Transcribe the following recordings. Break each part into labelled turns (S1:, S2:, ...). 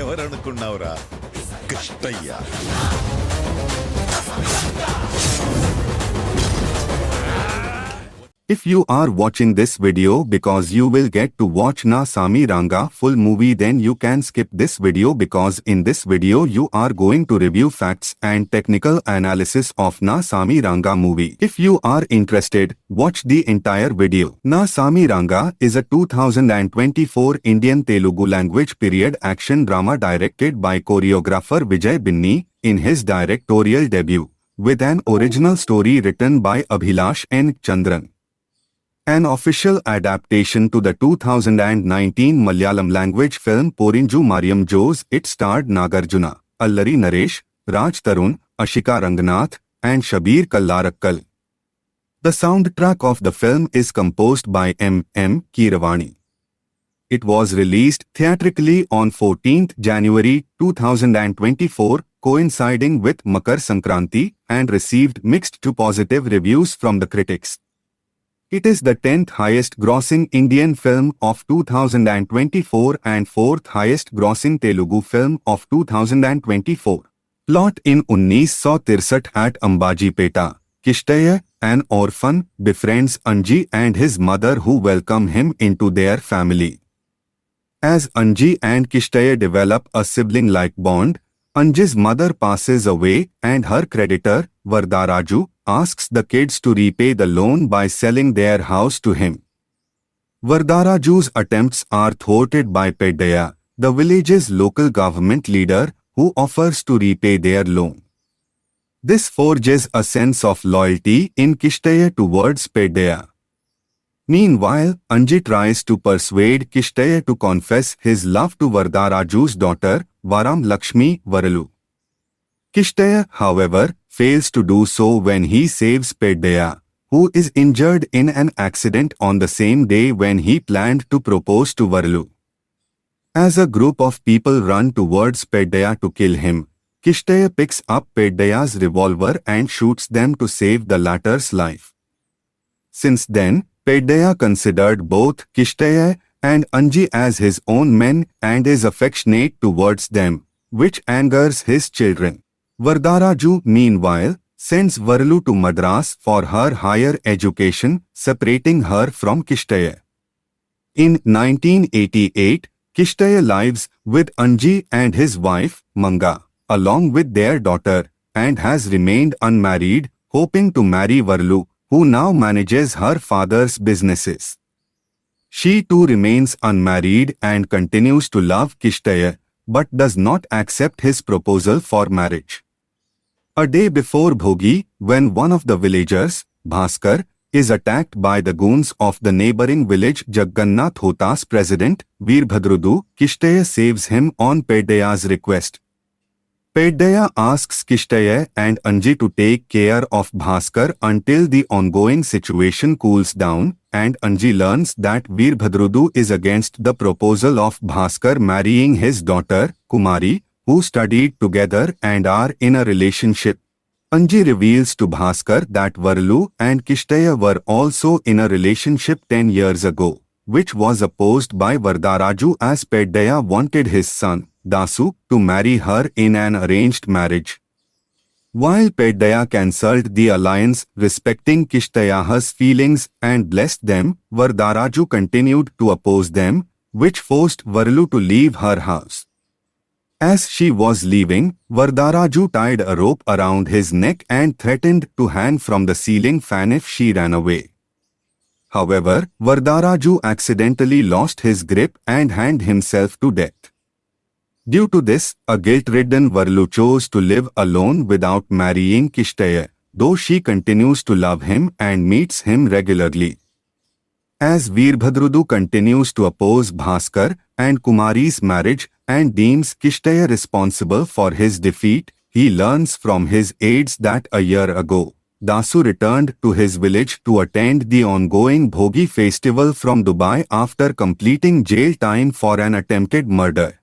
S1: ఎవరనుకున్నావురా Krishnaiah.
S2: If you are watching this video because you will get to watch Na Sami Ranga full movie, then you can skip this video because in this video you are going to review facts and technical analysis of Na Sami Ranga movie. If you are interested, watch the entire video. Na Sami Ranga is a 2024 Indian Telugu language period action drama directed by choreographer Vijay Binni in his directorial debut, with an original story written by Abhilash N. Chandran. An official adaptation to the 2019 Malayalam language film Porinju Mariam Jose. It starred Nagarjuna, Allari Naresh, Raj Tarun, Ashika Ranganath, and Shabir Kallarakkal. The soundtrack of the film is composed by M. Keeravani. It was released theatrically on 14th January 2024, coinciding with Makar Sankranti, and received mixed to positive reviews from the critics. It is the 10th highest grossing Indian film of 2024 and 4th highest grossing Telugu film of 2024. Plot: in 1963 at Ambajipeta, Kishtaya, an orphan, befriends Anji and his mother, who welcome him into their family. As Anji and Kishtaya develop a sibling-like bond, Anji's mother passes away and her creditor, Vardaraju, asks the kids to repay the loan by selling their house to him. Vardaraju's attempts are thwarted by Peddaya, the village's local government leader, who offers to repay their loan. This forges a sense of loyalty in Kishtaya towards Peddaya. Meanwhile, Anji tries to persuade Kishtaya to confess his love to Vardaraju's daughter, Varam Lakshmi Varalu. Kishtaya, however, fails to do so when he saves Peddaya, who is injured in an accident on the same day when he planned to propose to Varalu. As a group of people run towards Peddaya to kill him, Kishtaya picks up Peddaya's revolver and shoots them to save the latter's life. Since then, Peddaya considered both Kishtaya and Anji as his own men and is affectionate towards them, which angers his children. Vardaraju, meanwhile, sends Varalu to Madras for her higher education, separating her from Kishtaya. In 1988, Kishtaya lives with Anji and his wife, Manga, along with their daughter, and has remained unmarried, hoping to marry Varalu, who now manages her father's businesses. She too remains unmarried and continues to love Kishtaya, but does not accept his proposal for marriage. A day before Bhogi, when one of the villagers, Bhaskar, is attacked by the goons of the neighboring village Jaggannath Hota's president, Veerbhadrudu, Kishtaya saves him on Peddaya's request. Peddaya asks Kishtaya and Anji to take care of Bhaskar until the ongoing situation cools down, and Anji learns that Veerbhadrudu is against the proposal of Bhaskar marrying his daughter, Kumari, who studied together and are in a relationship. Anji reveals to Bhaskar that Varalu and Kishtaya were also in a relationship 10 years ago, which was opposed by Vardaraju as Peddaya wanted his son, Dasu, to marry her in an arranged marriage. While Peddaya cancelled the alliance, respecting Kishtaya's feelings and blessed them, Vardaraju continued to oppose them, which forced Varalu to leave her house. As she was leaving, Vardaraju tied a rope around his neck and threatened to hang from the ceiling fan if she ran away. However, Vardaraju accidentally lost his grip and hanged himself to death. Due to this, a guilt-ridden Varalu chose to live alone without marrying Kishtaya, though she continues to love him and meets him regularly. As Veerbhadrudu continues to oppose Bhaskar and Kumari's marriage and deems Kishtaya responsible for his defeat, he learns from his aides that a year ago, Dasu returned to his village to attend the ongoing Bhogi festival from Dubai after completing jail time for an attempted murder.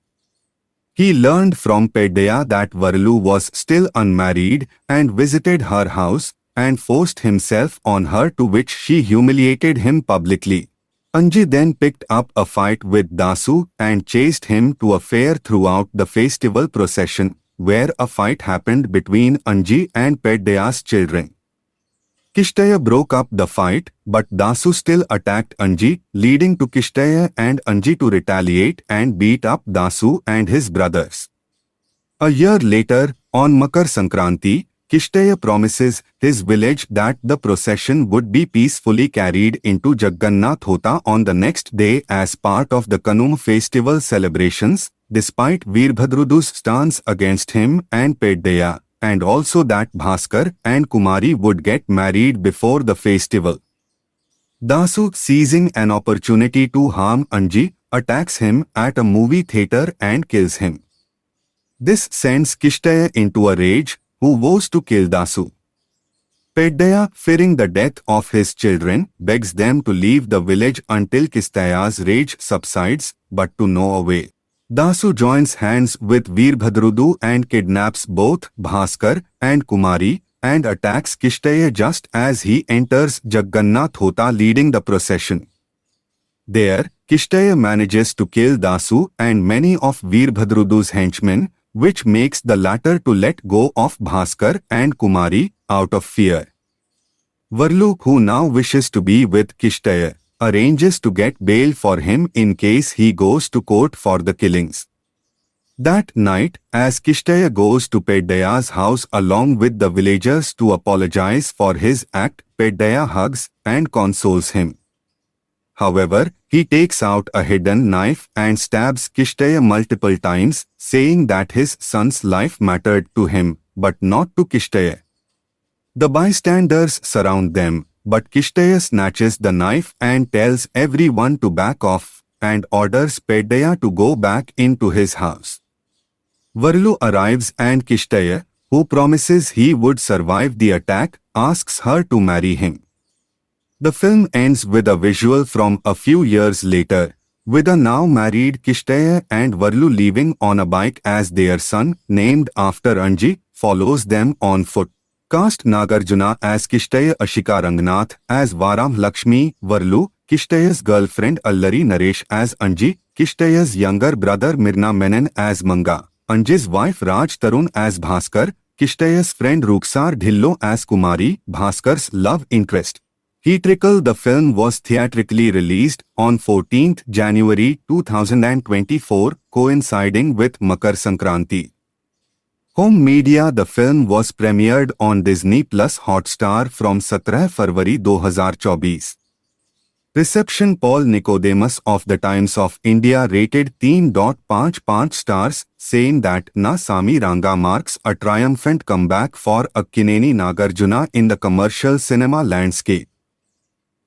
S2: He learned from Peddaya that Varalu was still unmarried and visited her house and forced himself on her, to which she humiliated him publicly. Anji then picked up a fight with Dasu and chased him to a fair throughout the festival procession, where a fight happened between Anji and Peddaya's children. Kishtaya broke up the fight, but Dasu still attacked Anji, leading to Kishtaya and Anji to retaliate and beat up Dasu and his brothers. A year later, on Makar Sankranti, Kishtaya promises his village that the procession would be peacefully carried into Jagannath Hota on the next day as part of the Kanum festival celebrations, despite Veerbhadrudu's stance against him and Peddaya, and also that Bhaskar and Kumari would get married before the festival. Dasu, seizing an opportunity to harm Anji, attacks him at a movie theatre and kills him. This sends Kishtaya into a rage, who vows to kill Dasu. Peddaya, fearing the death of his children, begs them to leave the village until Kishtaya's rage subsides, but to no avail. Dasu joins hands with Veerbhadrudu and kidnaps both Bhaskar and Kumari and attacks Kishtaya just as he enters Jagannath Hota leading the procession. There, Kishtaya manages to kill Dasu and many of Veerbhadrudu's henchmen, which makes the latter to let go of Bhaskar and Kumari out of fear. Varlu, who now wishes to be with Kishtaya, arranges to get bail for him in case he goes to court for the killings. That night, as Kishtaya goes to Peddaya's house along with the villagers to apologize for his act, Peddaya hugs and consoles him. However, he takes out a hidden knife and stabs Kishtaya multiple times, saying that his son's life mattered to him, but not to Kishtaya. The bystanders surround them, but Kishtaya snatches the knife and tells everyone to back off, and orders Peddaya to go back into his house. Varlu arrives and Kishtaya, who promises he would survive the attack, asks her to marry him. The film ends with a visual from a few years later, with a now married Kishtaya and Varlu leaving on a bike as their son, named after Anji, follows them on foot. Cast Nagarjuna as Kishtaya, Ashika Rangnath as Varam Lakshmi, Varlu, Kishtaya's girlfriend Allari Naresh as Anji, Kishtaya's younger brother Mirna Menon as Manga, Anji's wife Raj Tarun as Bhaskar, Kishtaya's friend Ruksar Dhillo as Kumari, Bhaskar's love interest. Theatrical. The film was theatrically released on 14th January 2024, coinciding with Makar Sankranti. Home media. The film was premiered on Disney Plus Hotstar from 17 February 2024. Reception. Paul Nicodemus of the Times of India rated 3.55 stars, saying that Na Sami Ranga marks a triumphant comeback for Akkineni Nagarjuna in the commercial cinema landscape.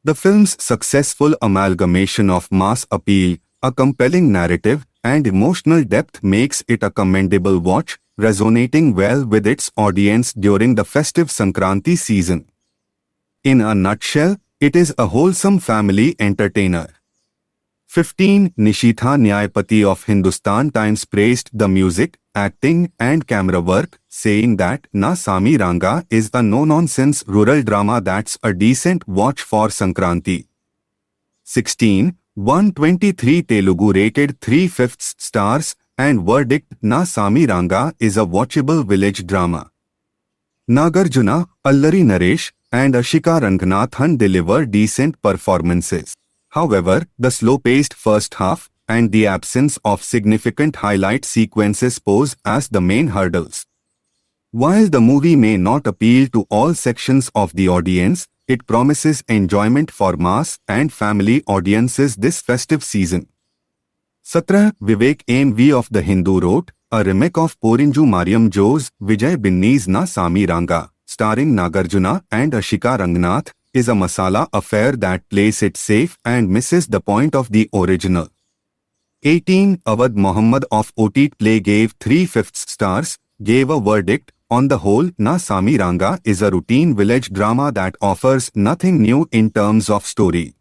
S2: The film's successful amalgamation of mass appeal, a compelling narrative, and emotional depth makes it a commendable watch, resonating well with its audience during the festive Sankranti season. In a nutshell, it is a wholesome family entertainer. 15. Nishitha Nyayapati of Hindustan Times praised the music, acting, and camera work, saying that Na Sami Ranga is a no-nonsense rural drama that's a decent watch for Sankranti. 16. 123 Telugu rated 3/5 stars, and verdict Na Sami Ranga is a watchable village drama. Nagarjuna, Allari Naresh, and Ashika Ranganathan deliver decent performances. However, the slow-paced first half and the absence of significant highlight sequences pose as the main hurdles. While the movie may not appeal to all sections of the audience, it promises enjoyment for mass and family audiences this festive season. 17. Vivek M.V. of The Hindu wrote, a remake of Porinju Mariam Jo's Vijay Binni's Na Sami Ranga, starring Nagarjuna and Ashika Rangnath, is a masala affair that plays it safe and misses the point of the original. 18. Awad Muhammad of OT Play gave 3/5 stars, gave a verdict, on the whole Na Sami Ranga is a routine village drama that offers nothing new in terms of story.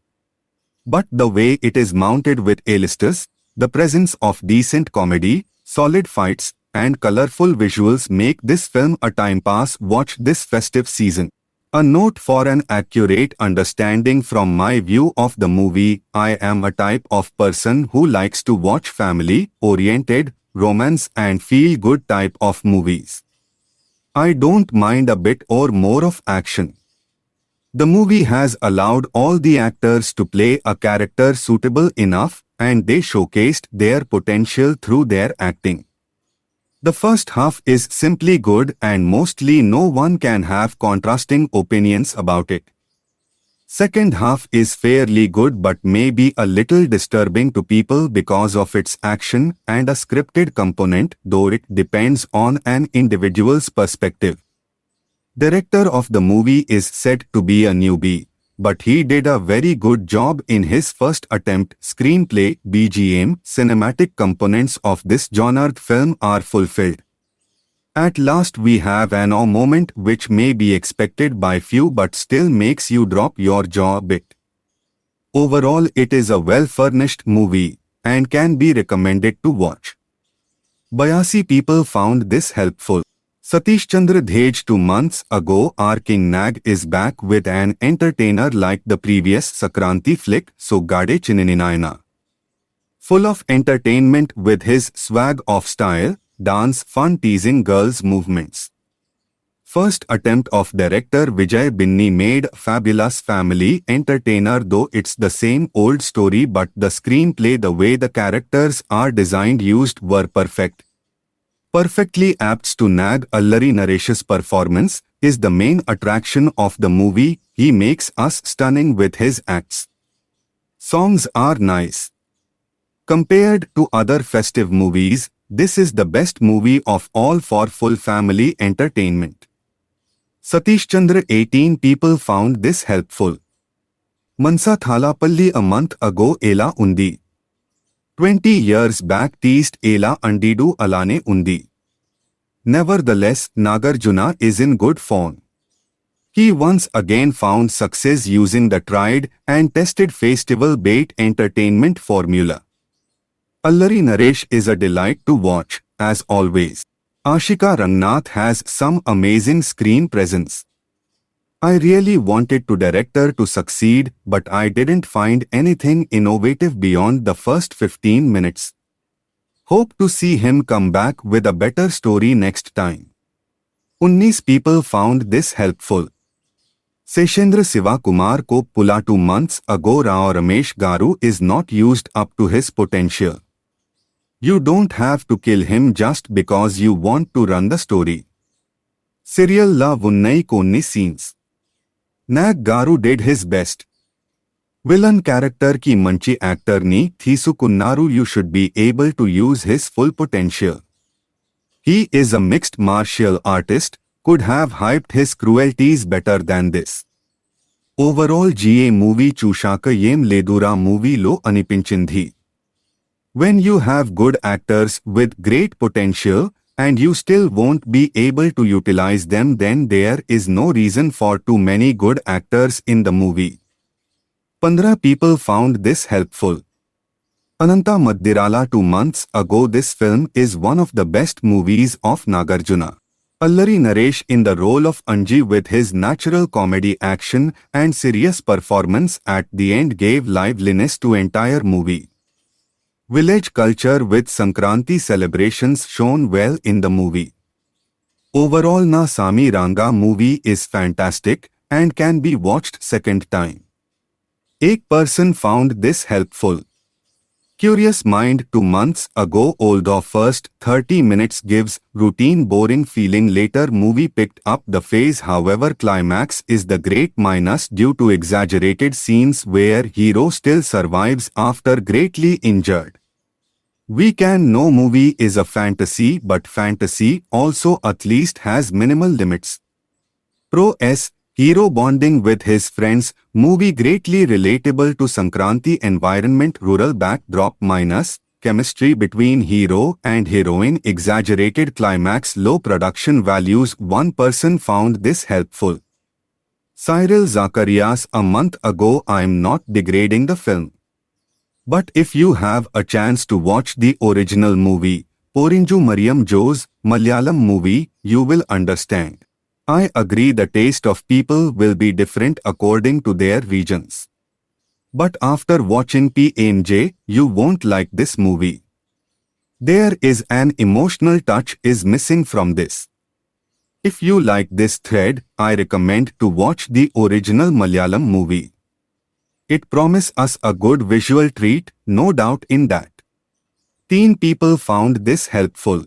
S2: But the way it is mounted with A-listers, the presence of decent comedy, solid fights, and colorful visuals make this film a time pass watch this festive season. A note for an accurate understanding from my view of the movie, I am a type of person who likes to watch family-oriented, romance and feel-good type of movies. I don't mind a bit or more of action. The movie has allowed all the actors to play a character suitable enough, and they showcased their potential through their acting. The first half is simply good and mostly no one can have contrasting opinions about it. Second half is fairly good but may be a little disturbing to people because of its action and a scripted component, though it depends on an individual's perspective. Director of the movie is said to be a newbie, but he did a very good job in his first attempt. Screenplay, BGM, cinematic components of this genre film are fulfilled. At last we have an awe moment which may be expected by few but still makes you drop your jaw a bit. Overall it is a well-furnished movie and can be recommended to watch. 82 people found this helpful. Satish Chandra Dhej 2 months ago our King Nag is back with an entertainer like the previous Sakranti flick So Gade Chinninayana. Full of entertainment with his swag of style, dance, fun teasing girls' movements. First attempt of director Vijay Binni made fabulous family entertainer, though it's the same old story but the screenplay, the way the characters are designed used were perfect. Perfectly apt to nag. Allari Naresh's performance is the main attraction of the movie. He makes us stunning with his acts. Songs are nice. Compared to other festive movies, this is the best movie of all for full family entertainment. Satish Chandra 18 people found this helpful. Mansa Thalapalli a month ago Ela Undi. 20 years back teased Ela Andidu Alane Undi. Nevertheless, Nagarjuna is in good form. He once again found success using the tried and tested festival bait entertainment formula. Allari Naresh is a delight to watch, as always. Ashika Rangnath has some amazing screen presence. I really wanted to director to succeed, but I didn't find anything innovative beyond the first 15 minutes. Hope to see him come back with a better story next time. 19 people found this helpful. Seshendra Siva Kumar ko pula 2 months ago Rao Ramesh Garu is not used up to his potential. You don't have to kill him just because you want to run the story. Serial La Vunnai Konni scenes. Nag Garu did his best. Villain character ki manchi actor ni Thisukunnaru. You should be able to use his full potential. He is a mixed martial artist, could have hyped his cruelties better than this. Overall GA movie Chushaka Yem Ledura movie lo anipinchindi. When you have good actors with great potential, and you still won't be able to utilize them, then there is no reason for too many good actors in the movie. 15 people found this helpful. Ananta Maddirala 2 months ago. This film is one of the best movies of Nagarjuna. Allari Naresh in the role of Anji with his natural comedy action and serious performance at the end gave liveliness to entire movie. Village culture with Sankranti celebrations shown well in the movie. Overall Na Sami Ranga movie is fantastic and can be watched second time. Ek person found this helpful. Curious Mind 2 months ago old of first 30 minutes gives routine boring feeling, later movie picked up the phase, however climax is the great minus due to exaggerated scenes where hero still survives after greatly injured. We can know movie is a fantasy, but fantasy also at least has minimal limits. Pro S hero bonding with his friends, movie greatly relatable to Sankranti environment, rural backdrop minus, chemistry between hero and heroine, exaggerated climax, low production values. 1 person found this helpful. Cyril Zacharias a month ago. I'm not degrading the film. But if you have a chance to watch the original movie, Porinju Mariam Jo's Malayalam movie, you will understand. I agree the taste of people will be different according to their regions. But after watching PMJ, you won't like this movie. There is an emotional touch is missing from this. If you like this thread, I recommend to watch the original Malayalam movie. It promises us a good visual treat, no doubt in that. Teen people found this helpful.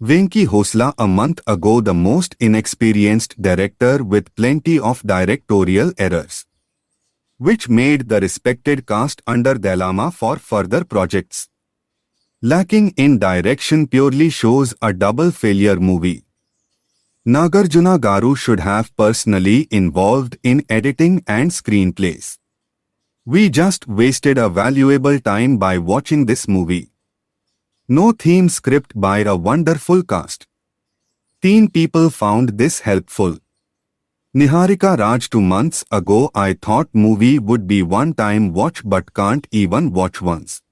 S2: Venki Hosla a month ago the most inexperienced director with plenty of directorial errors, which made the respected cast under Dalama for further projects. Lacking in direction purely shows a double failure movie. Nagarjuna Garu should have personally involved in editing and screenplays. We just wasted a valuable time by watching this movie. No theme script by a wonderful cast. Teen people found this helpful. Niharika Raj 2 months ago I thought movie would be one-time watch but can't even watch once.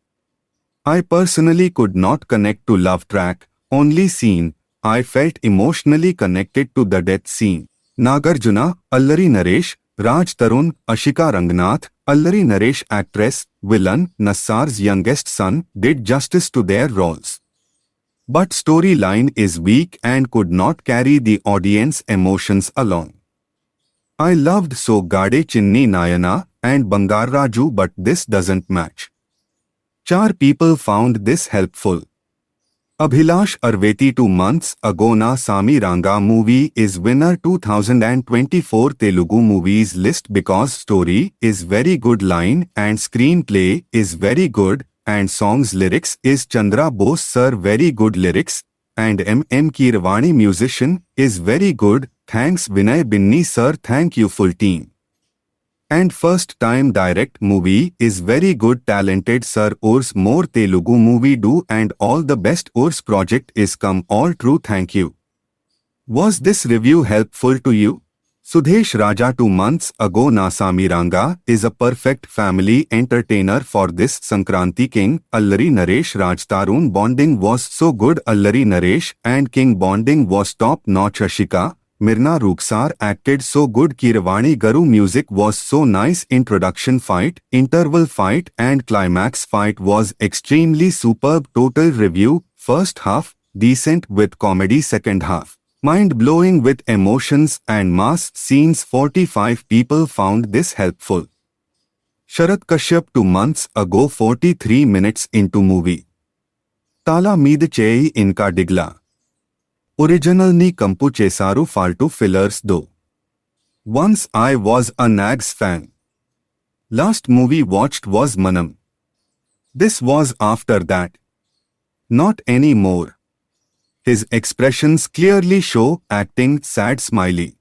S2: I personally could not connect to love track, only scene. I felt emotionally connected to the death scene. Nagarjuna, Allari Naresh, Raj Tarun, Ashika Rangnath, Allari Naresh actress, villain, Nassar's youngest son did justice to their roles. But storyline is weak and could not carry the audience emotions along. I loved So Gade Chinni Nayana and Bangar Raju but this doesn't match. 4 people found this helpful. Abhilash Arveti 2 months ago Na Sami Ranga movie is winner 2024 Telugu movies list because story is very good line and screenplay is very good and songs lyrics is Chandra Bose sir very good lyrics and M.M. Keeravani musician is very good, thanks Vinay Binni sir thank you full team. And first time direct movie is very good talented sir Urs more Telugu movie do and all the best Urs project is come all true thank you. Was this review helpful to you? Sudhesh Raja 2 months ago Na Sami Ranga is a perfect family entertainer for this Sankranti King. Allari Naresh Raj Tarun bonding was so good. Allari Naresh and King bonding was top notch. Ashika Mirna Ruksar acted so good. Keeravani Garu music was so nice. Introduction fight, interval fight and climax fight was extremely superb. Total review, first half, decent with comedy. Second half, mind-blowing with emotions and mass scenes. 45 people found this helpful. Sharat Kashyap 2 months ago 43 minutes into movie. Tala Meed Chei Inka Digla. Original ni Kampu Chesaru Faltu fillers though. Once I was a Nags fan. Last movie watched was Manam. This was after that. Not anymore. His expressions clearly show acting sad smiley.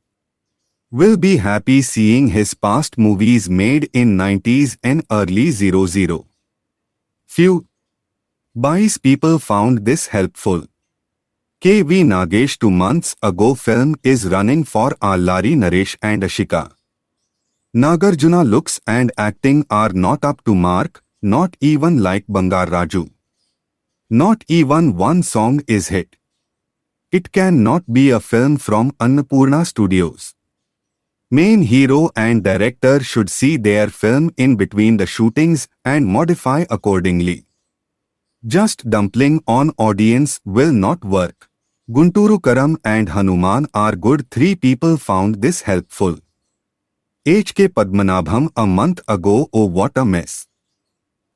S2: Will be happy seeing his past movies made in 90s and early 00. Few 22 people found this helpful. KV Nagesh 2 months ago film is running for Allari Naresh and Ashika. Nagarjuna looks and acting are not up to mark, not even like Bangar Raju. Not even one song is hit. It cannot be a film from Annapurna Studios. Main hero and director should see their film in between the shootings and modify accordingly. Just dumping on audience will not work. Gunturu Karam and Hanuman are good. 3 people found this helpful. H.K. Padmanabham a month ago. Oh what a mess.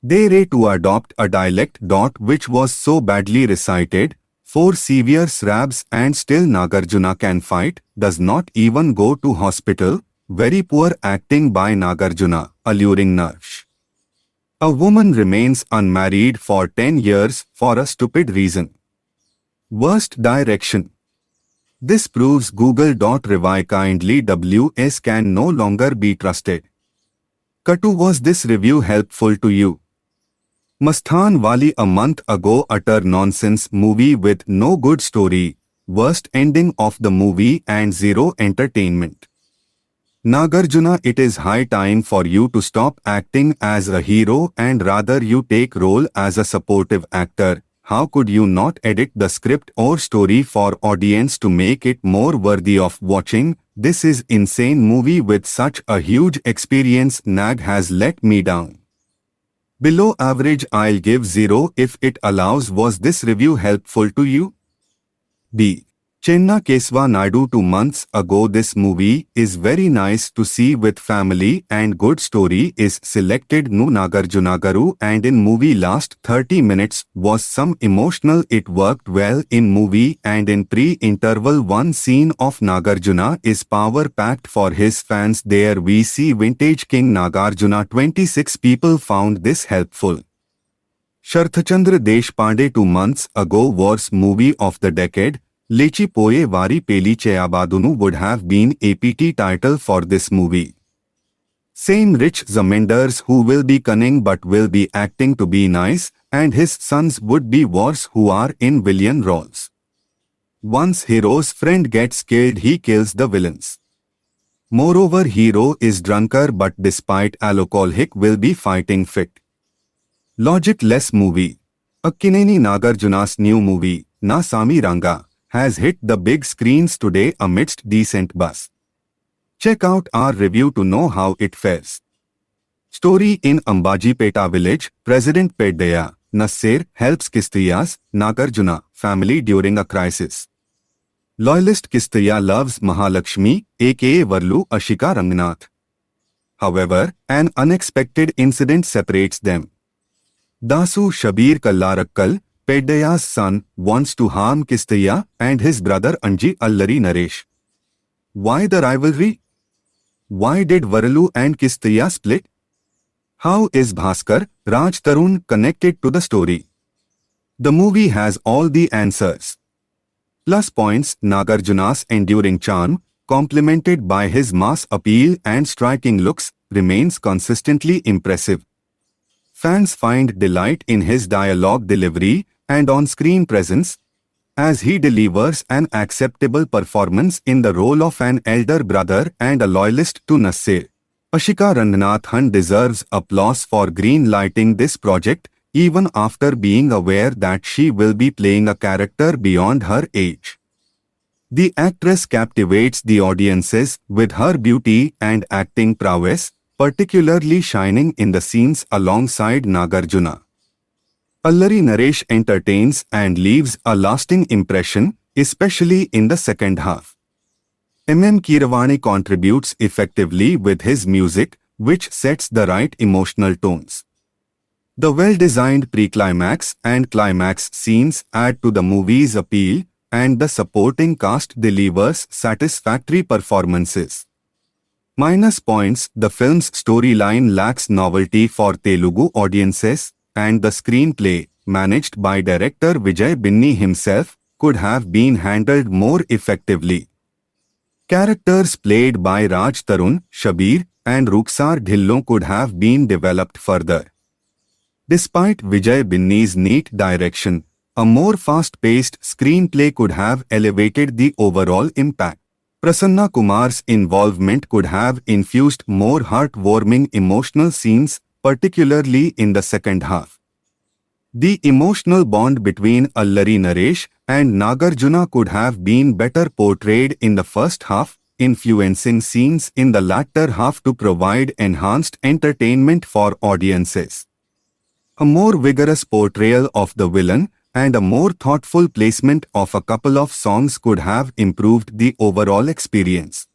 S2: They were to adopt a dialect. Which was so badly recited. 4 severe srabs and still Nagarjuna can fight, does not even go to hospital. Very poor acting by Nagarjuna, alluring Narsh. A woman remains unmarried for 10 years for a stupid reason. Worst direction. This proves Google.Review kindly WS can no longer be trusted. Katu, was this review helpful to you? Masthan Wali a month ago utter nonsense movie with no good story, worst ending of the movie and zero entertainment. Nagarjuna, it is high time for you to stop acting as a hero and rather you take role as a supportive actor. how could you not edit the script or story for audience to make it more worthy of watching? This is insane movie with such a huge experience. Nag has let me down. Below average, I'll give 0 if it allows. Was this review helpful to you? B. Chenna Keswa Naidu. 2 months ago. This movie is very nice to see with family and good story is selected. Nu Nagarjuna Garu, and in movie last 30 minutes was some emotional. It worked well in movie, and in pre-interval one scene of Nagarjuna is power packed for his fans. There we see vintage King Nagarjuna. 26 people found this helpful. Sharthchandra Deshpande. 2 months ago was movie of the decade. Lechi Poye Vari Peli Cheyabadunu would have been APT title for this movie. Same Rich Zamindars who will be cunning but will be acting to be nice, and his sons would be wars who are in villain roles. Once hero's friend gets killed, he kills the villains. Moreover, hero is drunkard but despite alcoholic will be fighting fit. Logic-less movie. Akkineni Nagarjuna's new movie, Na Sami Ranga, has hit the big screens today amidst decent buzz. Check out our review to know how it fares. Story: in Ambajipeta village, President Peddaya Nasser helps Kistiya's Nagarjuna family during a crisis. Loyalist Kistiya loves Mahalakshmi, aka Varlu Ashika Rangnath. However, an unexpected incident separates them. Dasu Shabir Kallarakkal, Peddaya's son, wants to harm Kistiya and his brother Anji Allari Naresh. Why the rivalry? Why did Varalu and Kistiya split? How is Bhaskar, Raj Tarun connected to the story? The movie has all the answers. Plus points: Nagarjuna's enduring charm, complemented by his mass appeal and striking looks, remains consistently impressive. Fans find delight in his dialogue delivery and on-screen presence, as he delivers an acceptable performance in the role of an elder brother and a loyalist to Nasser. Ashika Ranganathan deserves applause for green-lighting this project, even after being aware that she will be playing a character beyond her age. The actress captivates the audiences with her beauty and acting prowess, particularly shining in the scenes alongside Nagarjuna. Allari Naresh entertains and leaves a lasting impression, especially in the second half. Keeravani contributes effectively with his music, which sets the right emotional tones. The well-designed pre-climax and climax scenes add to the movie's appeal, and the supporting cast delivers satisfactory performances. Minus points: the film's storyline lacks novelty for Telugu audiences, and the screenplay, managed by director Vijay Binni himself, could have been handled more effectively. Characters played by Raj Tarun, Shabir, and Ruksar Dhillon could have been developed further. Despite Vijay Binni's neat direction, a more fast-paced screenplay could have elevated the overall impact. Prasanna Kumar's involvement could have infused more heartwarming emotional scenes, particularly in the second half. The emotional bond between Allari Naresh and Nagarjuna could have been better portrayed in the first half, influencing scenes in the latter half to provide enhanced entertainment for audiences. A more vigorous portrayal of the villain and a more thoughtful placement of a couple of songs could have improved the overall experience.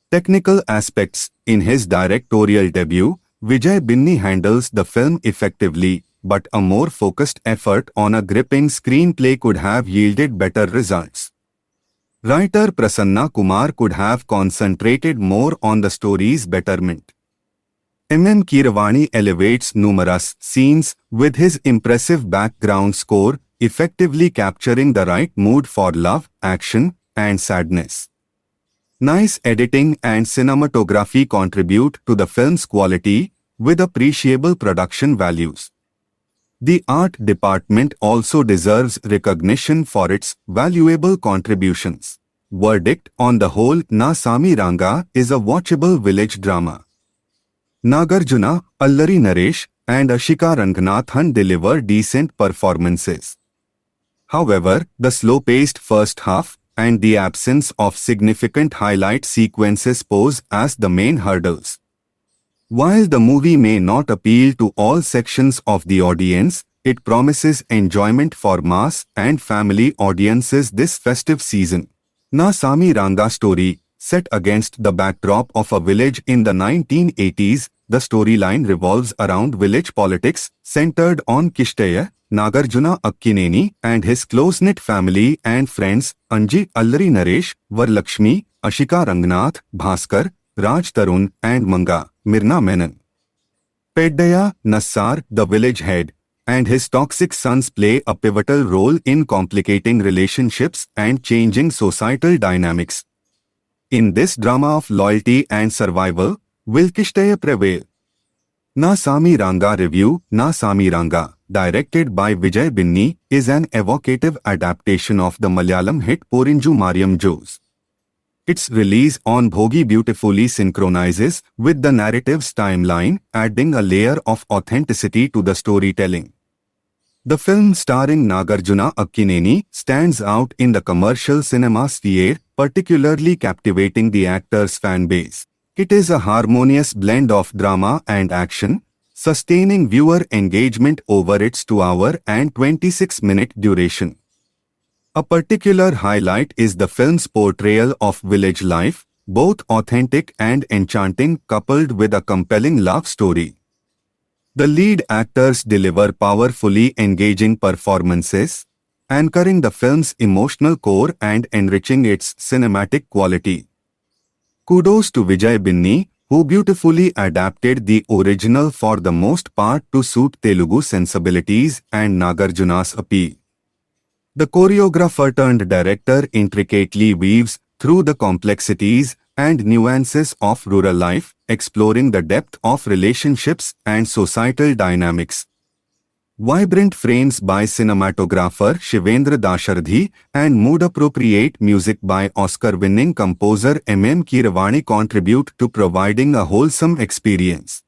S2: Technical aspects: in his directorial debut, Vijay Binni handles the film effectively, but a more focused effort on a gripping screenplay could have yielded better results. Writer Prasanna Kumar could have concentrated more on the story's betterment. Keeravani elevates numerous scenes with his impressive background score, effectively capturing the right mood for love, action, and sadness. Nice editing and cinematography contribute to the film's quality, with appreciable production values. The art department also deserves recognition for its valuable contributions. Verdict: on the whole, Na Sami Ranga is a watchable village drama. Nagarjuna, Allari Naresh, and Ashika Ranganathan deliver decent performances. However, the slow-paced first half and the absence of significant highlight sequences pose as the main hurdles. While the movie may not appeal to all sections of the audience, it promises enjoyment for mass and family audiences this festive season. Na Sami Ranga story, set against the backdrop of a village in the 1980s, the storyline revolves around village politics, centered on Kishtaya, Nagarjuna Akkineni and his close-knit family and friends, Anji Allari Naresh, Varlakshmi, Ashika Rangnath, Bhaskar, Raj Tarun and Manga, Mirna Menon. Peddaya, Nassar, the village head, and his toxic sons play a pivotal role in complicating relationships and changing societal dynamics. In this drama of loyalty and survival, will Kishtaya prevail? Na Sami Ranga review. Na Sami Ranga, directed by Vijay Binni, is an evocative adaptation of the Malayalam hit Porinju Mariam Jose. Its release on Bhogi beautifully synchronizes with the narrative's timeline, adding a layer of authenticity to the storytelling. The film starring Nagarjuna Akkineni stands out in the commercial cinema sphere, particularly captivating the actor's fan base. It is a harmonious blend of drama and action, sustaining viewer engagement over its 2-hour and 26-minute duration. A particular highlight is the film's portrayal of village life, both authentic and enchanting, coupled with a compelling love story. The lead actors deliver powerfully engaging performances, anchoring the film's emotional core and enriching its cinematic quality. Kudos to Vijay Binni, who beautifully adapted the original for the most part to suit Telugu sensibilities and Nagarjuna's appeal. The choreographer turned director intricately weaves through the complexities and nuances of rural life, exploring the depth of relationships and societal dynamics. Vibrant frames by cinematographer Shivendra Dasharadhi and mood-appropriate music by Oscar-winning composer M.M. Keeravani contribute to providing a wholesome experience.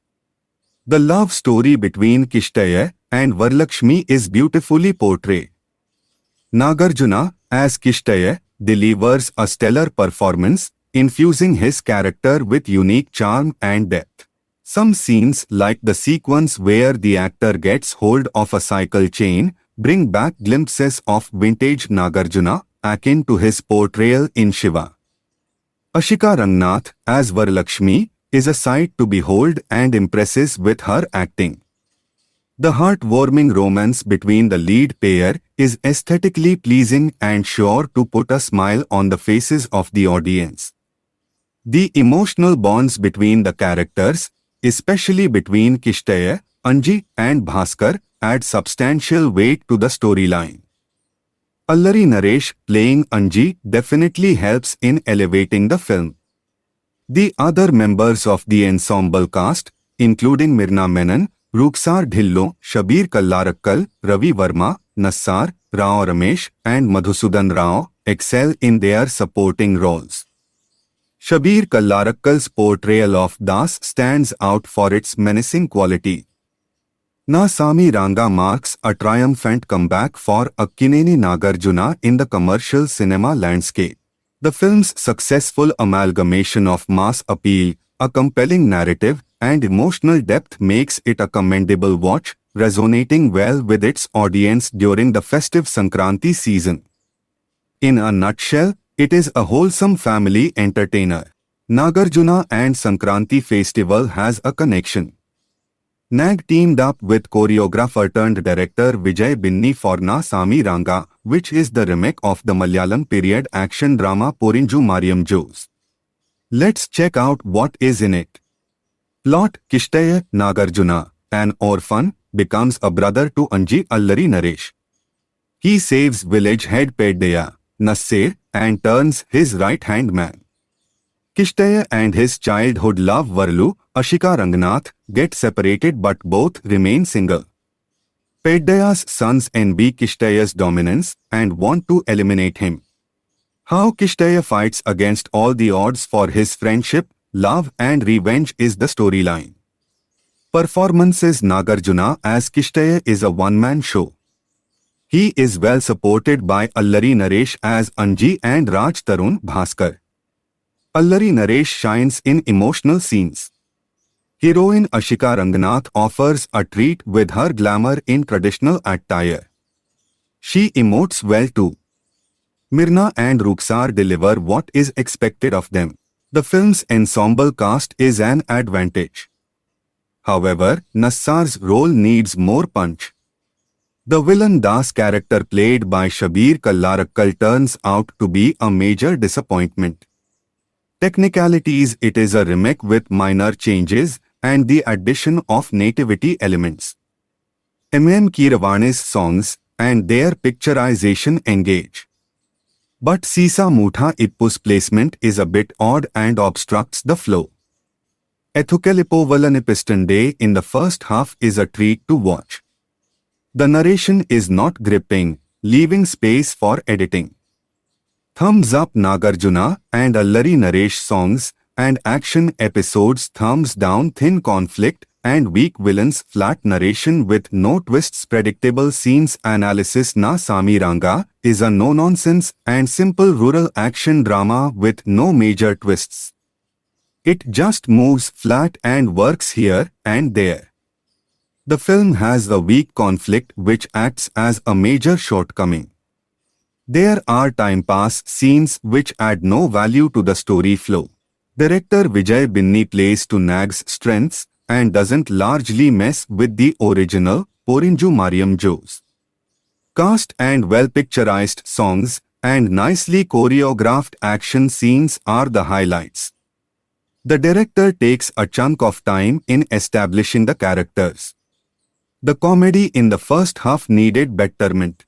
S2: The love story between Kishtaya and Varlakshmi is beautifully portrayed. Nagarjuna, as Kishtaya, delivers a stellar performance, infusing his character with unique charm and depth. Some scenes, like the sequence where the actor gets hold of a cycle chain, bring back glimpses of vintage Nagarjuna, akin to his portrayal in Shiva. Ashika Rangnath, as Varlakshmi, is a sight to behold and impresses with her acting. The heartwarming romance between the lead pair is aesthetically pleasing and sure to put a smile on the faces of the audience. The emotional bonds between the characters, especially between Kishtaya, Anji and Bhaskar, add substantial weight to the storyline. Allari Naresh playing Anji definitely helps in elevating the film. The other members of the ensemble cast, including Mirna Menon, Ruksar Dhillo, Shabir Kallarakkal, Ravi Verma, Nassar, Rao Ramesh and Madhusudan Rao, excel in their supporting roles. Shabir Kallarakkal's portrayal of Das stands out for its menacing quality. Na Sami Ranga marks a triumphant comeback for Akkineni Nagarjuna in the commercial cinema landscape. The film's successful amalgamation of mass appeal, a compelling narrative, and emotional depth makes it a commendable watch, resonating well with its audience during the festive Sankranti season. In a nutshell, it is a wholesome family entertainer. Nagarjuna and Sankranti festival has a connection. Nag teamed up with choreographer turned director Vijay Binni for Na Sami Ranga, which is the remake of the Malayalam period action drama Porinju Mariam Jose. Let's check out what is in it. Plot: Kishtaya, Nagarjuna, an orphan, becomes a brother to Anji Allari Naresh. He saves village head Peddaya, Nassar, and turns his right-hand man. Kishtaya and his childhood love Varlu, Ashika Rangnath, get separated but both remain single. Peddaya's sons envy Kishtaya's dominance and want to eliminate him. How Kishtaya fights against all the odds for his friendship, love and revenge is the storyline. Performances: Nagarjuna as Kishtaya is a one-man show. He is well supported by Allari Naresh as Anji and Raj Tarun Bhaskar. Allari Naresh shines in emotional scenes. Heroine Ashika Ranganath offers a treat with her glamour in traditional attire. She emotes well too. Mirna and Rukhsar deliver what is expected of them. The film's ensemble cast is an advantage. However, Nassar's role needs more punch. The villain Das character played by Shabir Kallarakkal turns out to be a major disappointment. Technicalities: it is a remake with minor changes and the addition of nativity elements. Keeravani's songs and their picturization engage. But Sisa Mutha Ippu's placement is a bit odd and obstructs the flow. Ethukalipo Day in the first half is a treat to watch. The narration is not gripping, leaving space for editing. Thumbs up Nagarjuna and Allari Naresh songs and action episodes. Thumbs down thin conflict and weak villains. Flat narration with no twists. Predictable scenes. Analysis: Na Sami Ranga is a no-nonsense and simple rural action drama with no major twists. It just moves flat and works here and there. The film has a weak conflict which acts as a major shortcoming. There are time pass scenes which add no value to the story flow. Director Vijay Binni plays to Nag's strengths and doesn't largely mess with the original Porinju Mariam Jose. Cast and well-picturized songs and nicely choreographed action scenes are the highlights. The director takes a chunk of time in establishing the characters. The comedy in the first half needed betterment.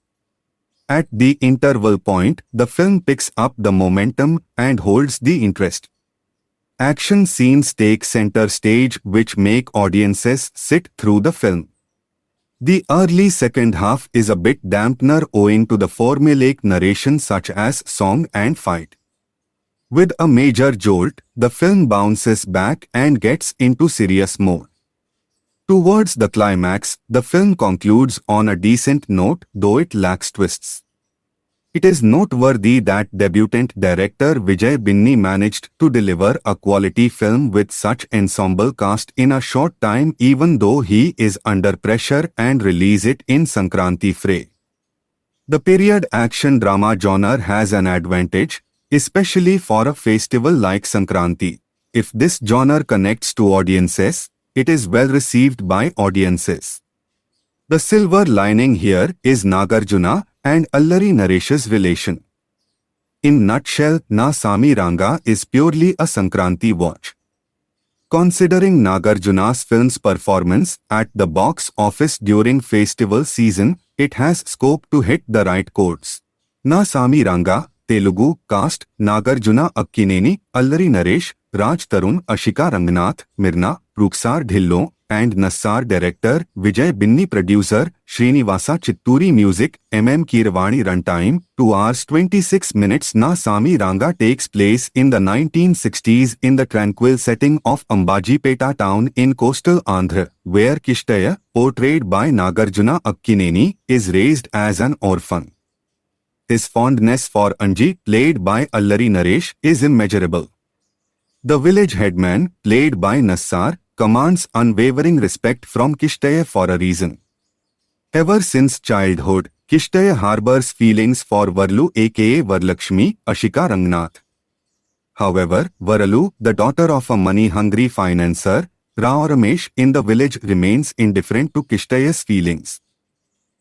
S2: At the interval point, the film picks up the momentum and holds the interest. Action scenes take center stage which make audiences sit through the film. The early second half is a bit dampener owing to the formulaic narration such as song and fight. With a major jolt, the film bounces back and gets into serious mode. Towards the climax, the film concludes on a decent note, though it lacks twists. It is noteworthy that debutant director Vijay Binni managed to deliver a quality film with such ensemble cast in a short time, even though he is under pressure and release it in Sankranti fray. The period action drama genre has an advantage, especially for a festival like Sankranti. If this genre connects to audiences, it is well received by audiences. The silver lining here is Nagarjuna and Allari Naresh's relation. In nutshell, Na Sami Ranga is purely a Sankranti watch. Considering Nagarjuna's film's performance at the box office during festival season, it has scope to hit the right chords. Na Sami Ranga, Telugu cast: Nagarjuna Akkineni, Allari Naresh, Raj Tarun, Ashika Ranganath, Mirna, Rukhsar Dhillon, and Nassar. Director Vijay Binni. Producer Srinivasa Chitturi. Music Keeravani. Runtime 2 hours 26 minutes. Na Sami Ranga takes place in the 1960s in the tranquil setting of Ambajipeta town in coastal Andhra, where Kishtaya, portrayed by Nagarjuna Akkineni, is raised as an orphan. His fondness for Anji, played by Allari Naresh, is immeasurable. The village headman, played by Nassar, commands unwavering respect from Kishtaya for a reason. Ever since childhood, Kishtaya harbors feelings for Varlu aka Varlakshmi, Ashika Ranganath. However, Varalu, the daughter of a money-hungry financier, Rao Ramesh, in the village remains indifferent to Kishtaya's feelings.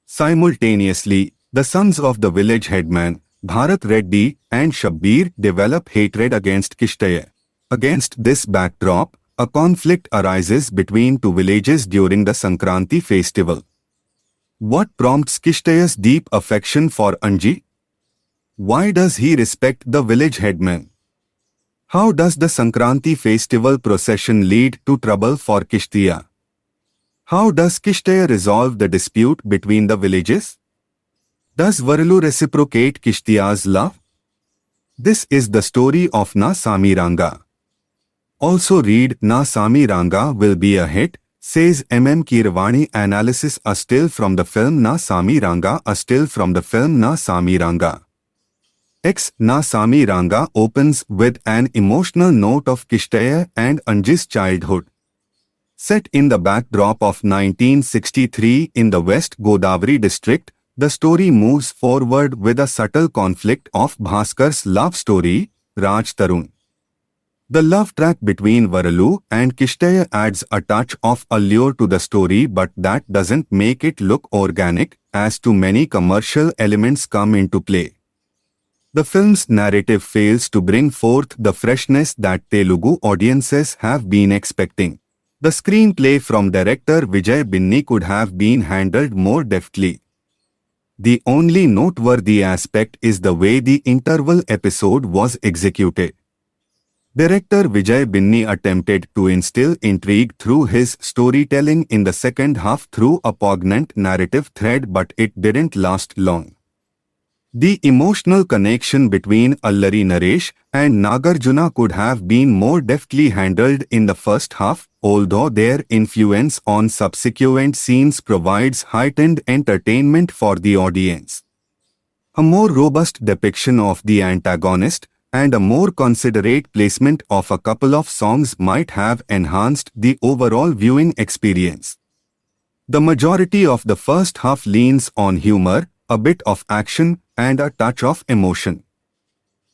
S2: Simultaneously, the sons of the village headman, Bharat Reddy and Shabbir, develop hatred against Kishtaya. Against this backdrop, a conflict arises between two villages during the Sankranti festival. What prompts Kishtaya's deep affection for Anji? Why does he respect the village headman? How does the Sankranti festival procession lead to trouble for Kishtaya? How does Kishtaya resolve the dispute between the villages? Does Varalu reciprocate Kishtaya's love? This is the story of Na Sami Ranga. Also read Na Sami Ranga will be a hit, Says Keeravani. Analysis. A still from the film Na Sami Ranga. A still from the film Na Sami Ranga. Na Sami Ranga opens with an emotional note of Kishtaya and Anji's childhood. Set in the backdrop of 1963 in the West Godavari district, the story moves forward with a subtle conflict of Bhaskar's love story, Raj Tarun. The love track between Varalu and Kishtaya adds a touch of allure to the story, but that doesn't make it look organic, as too many commercial elements come into play. The film's narrative fails to bring forth the freshness that Telugu audiences have been expecting. The screenplay from director Vijay Binni could have been handled more deftly. The only noteworthy aspect is the way the interval episode was executed. Director Vijay Binni attempted to instill intrigue through his storytelling in the second half through a poignant narrative thread, but it didn't last long. The emotional connection between Allari Naresh and Nagarjuna could have been more deftly handled in the first half, although their influence on subsequent scenes provides heightened entertainment for the audience. A more robust depiction of the antagonist and a more considerate placement of a couple of songs might have enhanced the overall viewing experience. The majority of the first half leans on humor, a bit of action, and a touch of emotion.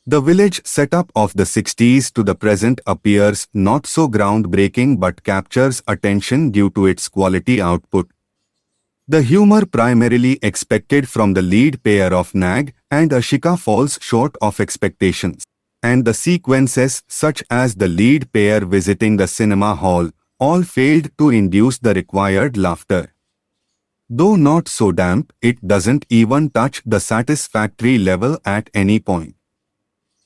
S2: The village setup of the 60s to the present appears not so groundbreaking but captures attention due to its quality output. The humor primarily expected from the lead pair of Nag and Ashika falls short of expectations, and the sequences such as the lead pair visiting the cinema hall all failed to induce the required laughter. Though not so damp, it doesn't even touch the satisfactory level at any point.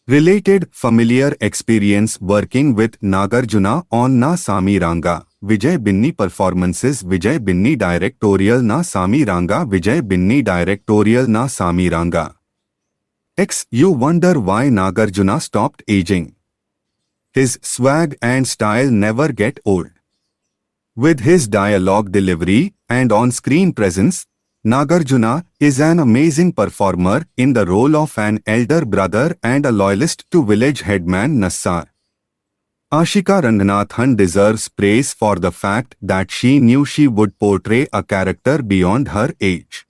S2: Related familiar experience working with Nagarjuna on Na Sami Ranga, Vijay Binni performances. Vijay Binni directorial Na Sami Ranga. Vijay Binni directorial Na Sami Ranga. You wonder why Nagarjuna stopped aging. His swag and style never get old. With his dialogue delivery and on-screen presence, Nagarjuna is an amazing performer in the role of an elder brother and a loyalist to village headman Nassar. Ashika Ranganathan deserves praise for the fact that she knew she would portray a character beyond her age.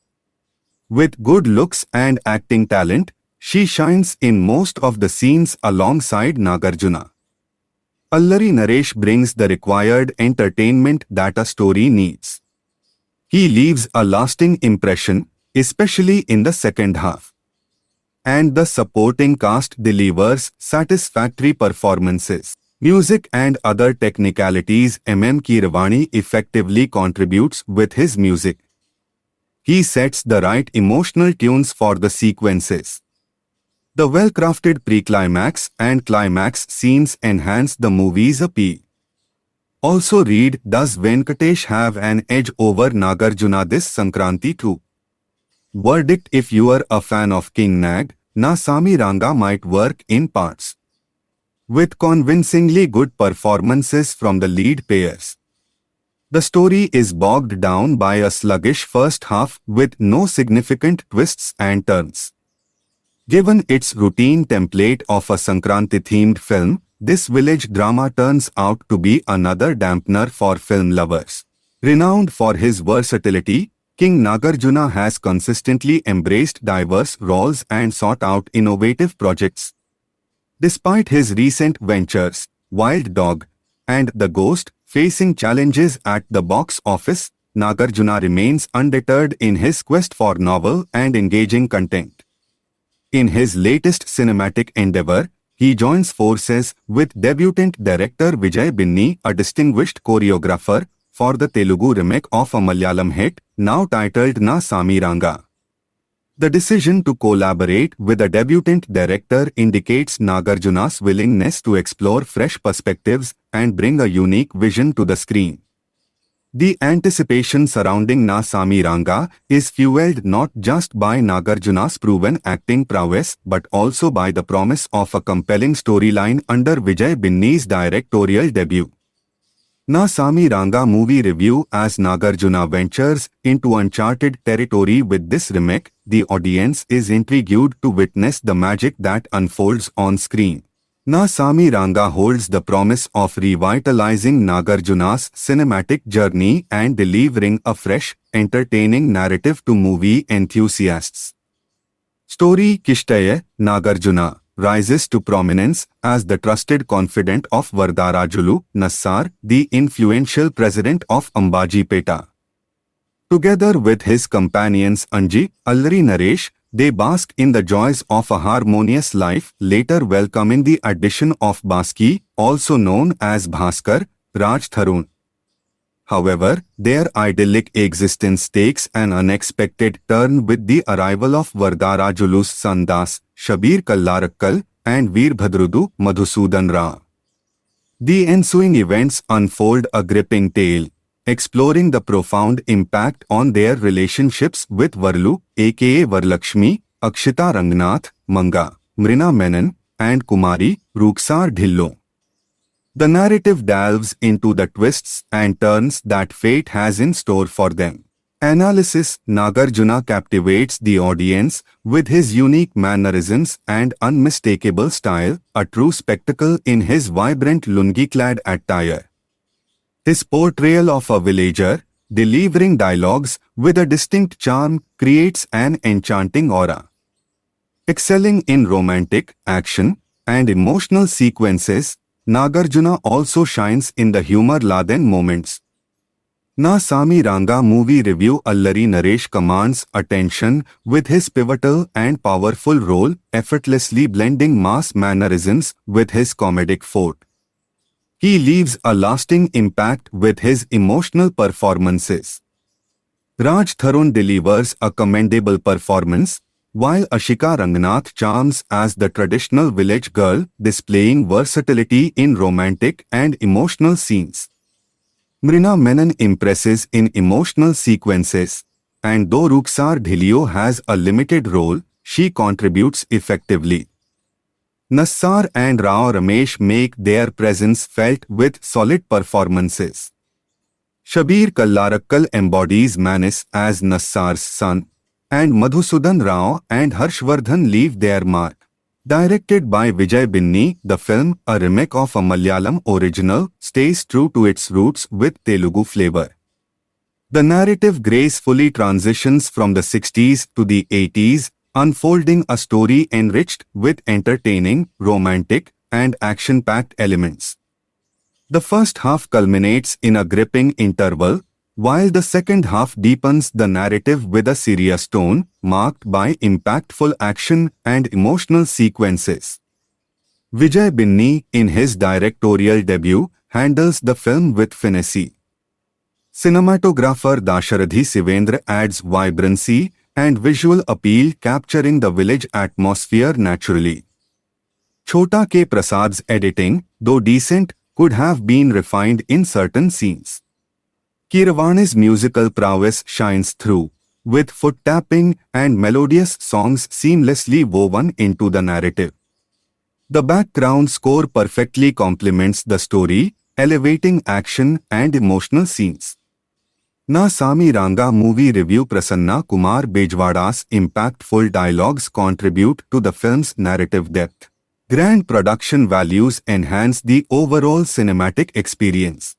S2: With good looks and acting talent, she shines in most of the scenes alongside Nagarjuna. Allari Naresh brings the required entertainment that a story needs. He leaves a lasting impression, especially in the second half. And the supporting cast delivers satisfactory performances. Music and other technicalities. Keeravani effectively contributes with his music. He sets the right emotional tunes for the sequences. The well-crafted pre-climax and climax scenes enhance the movie's appeal. Also read, does Venkatesh have an edge over Nagarjuna this Sankranti too? Verdict: if you are a fan of King Nag, Na Sami Ranga might work in parts. With convincingly good performances from the lead pairs. The story is bogged down by a sluggish first half with no significant twists and turns. Given its routine template of a Sankranti-themed film, this village drama turns out to be another dampener for film lovers. Renowned for his versatility, King Nagarjuna has consistently embraced diverse roles and sought out innovative projects. Despite his recent ventures, Wild Dog and The Ghost, facing challenges at the box office, Nagarjuna remains undeterred in his quest for novel and engaging content. In his latest cinematic endeavor, he joins forces with debutant director Vijay Binni, a distinguished choreographer, for the Telugu remake of a Malayalam hit, now titled Na Sami Ranga. The decision to collaborate with a debutant director indicates Nagarjuna's willingness to explore fresh perspectives and bring a unique vision to the screen. The anticipation surrounding Na Sami Ranga is fueled not just by Nagarjuna's proven acting prowess but also by the promise of a compelling storyline under Vijay Binni's directorial debut. Na Sami Ranga movie review. As Nagarjuna ventures into uncharted territory with this remake, the audience is intrigued to witness the magic that unfolds on screen. Na Sami Ranga holds the promise of revitalizing Nagarjuna's cinematic journey and delivering a fresh, entertaining narrative to movie enthusiasts. Story. Kishtaya, Nagarjuna rises to prominence as the trusted confidant of Varadarajulu Nassar, the influential president of Ambajipeta. Together with his companions Anji, Allari Naresh, they bask in the joys of a harmonious life, later welcoming the addition of Baski, also known as Bhaskar, Raj Tharun. However, their idyllic existence takes an unexpected turn with the arrival of Varadarajulu's son Das, Shabir Kallarakkal, and Veerbhadrudu Madhusudan Rao. The ensuing events unfold a gripping tale, exploring the profound impact on their relationships with Varlu, aka Varlakshmi, Akshita Rangnath, Manga, Mrina Menon, and Kumari, Ruksar Dhillo. The narrative delves into the twists and turns that fate has in store for them. Analysis. Nagarjuna captivates the audience with his unique mannerisms and unmistakable style, a true spectacle in his vibrant lungi-clad attire. His portrayal of a villager, delivering dialogues with a distinct charm, creates an enchanting aura. Excelling in romantic, action, and emotional sequences, Nagarjuna also shines in the humor-laden moments. Na Sami Ranga movie review. Allari Naresh commands attention with his pivotal and powerful role, effortlessly blending mass mannerisms with his comedic forte. He leaves a lasting impact with his emotional performances. Raj Tharun delivers a commendable performance, while Ashika Rangnath charms as the traditional village girl, displaying versatility in romantic and emotional scenes. Mrina Menon impresses in emotional sequences, and though Ruksar Dhillo has a limited role, she contributes effectively. Nassar and Rao Ramesh make their presence felt with solid performances. Shabir Kallarakkal embodies menace as Nassar's son, and Madhusudan Rao and Harshvardhan leave their mark. Directed by Vijay Binni, the film, a remake of a Malayalam original, stays true to its roots with Telugu flavor. The narrative gracefully transitions from the 60s to the 80s, unfolding a story enriched with entertaining, romantic, and action-packed elements. The first half culminates in a gripping interval, while the second half deepens the narrative with a serious tone, marked by impactful action and emotional sequences. Vijay Binni, in his directorial debut, handles the film with finesse. Cinematographer Dasharathy Sivendra adds vibrancy and visual appeal, capturing the village atmosphere naturally. Chhota K. Prasad's editing, though decent, could have been refined in certain scenes. Keeravani's musical prowess shines through, with foot-tapping and melodious songs seamlessly woven into the narrative. The background score perfectly complements the story, elevating action and emotional scenes. Na Sami Ranga movie review. Prasanna Kumar Bejwada's impactful dialogues contribute to the film's narrative depth. Grand production values enhance the overall cinematic experience.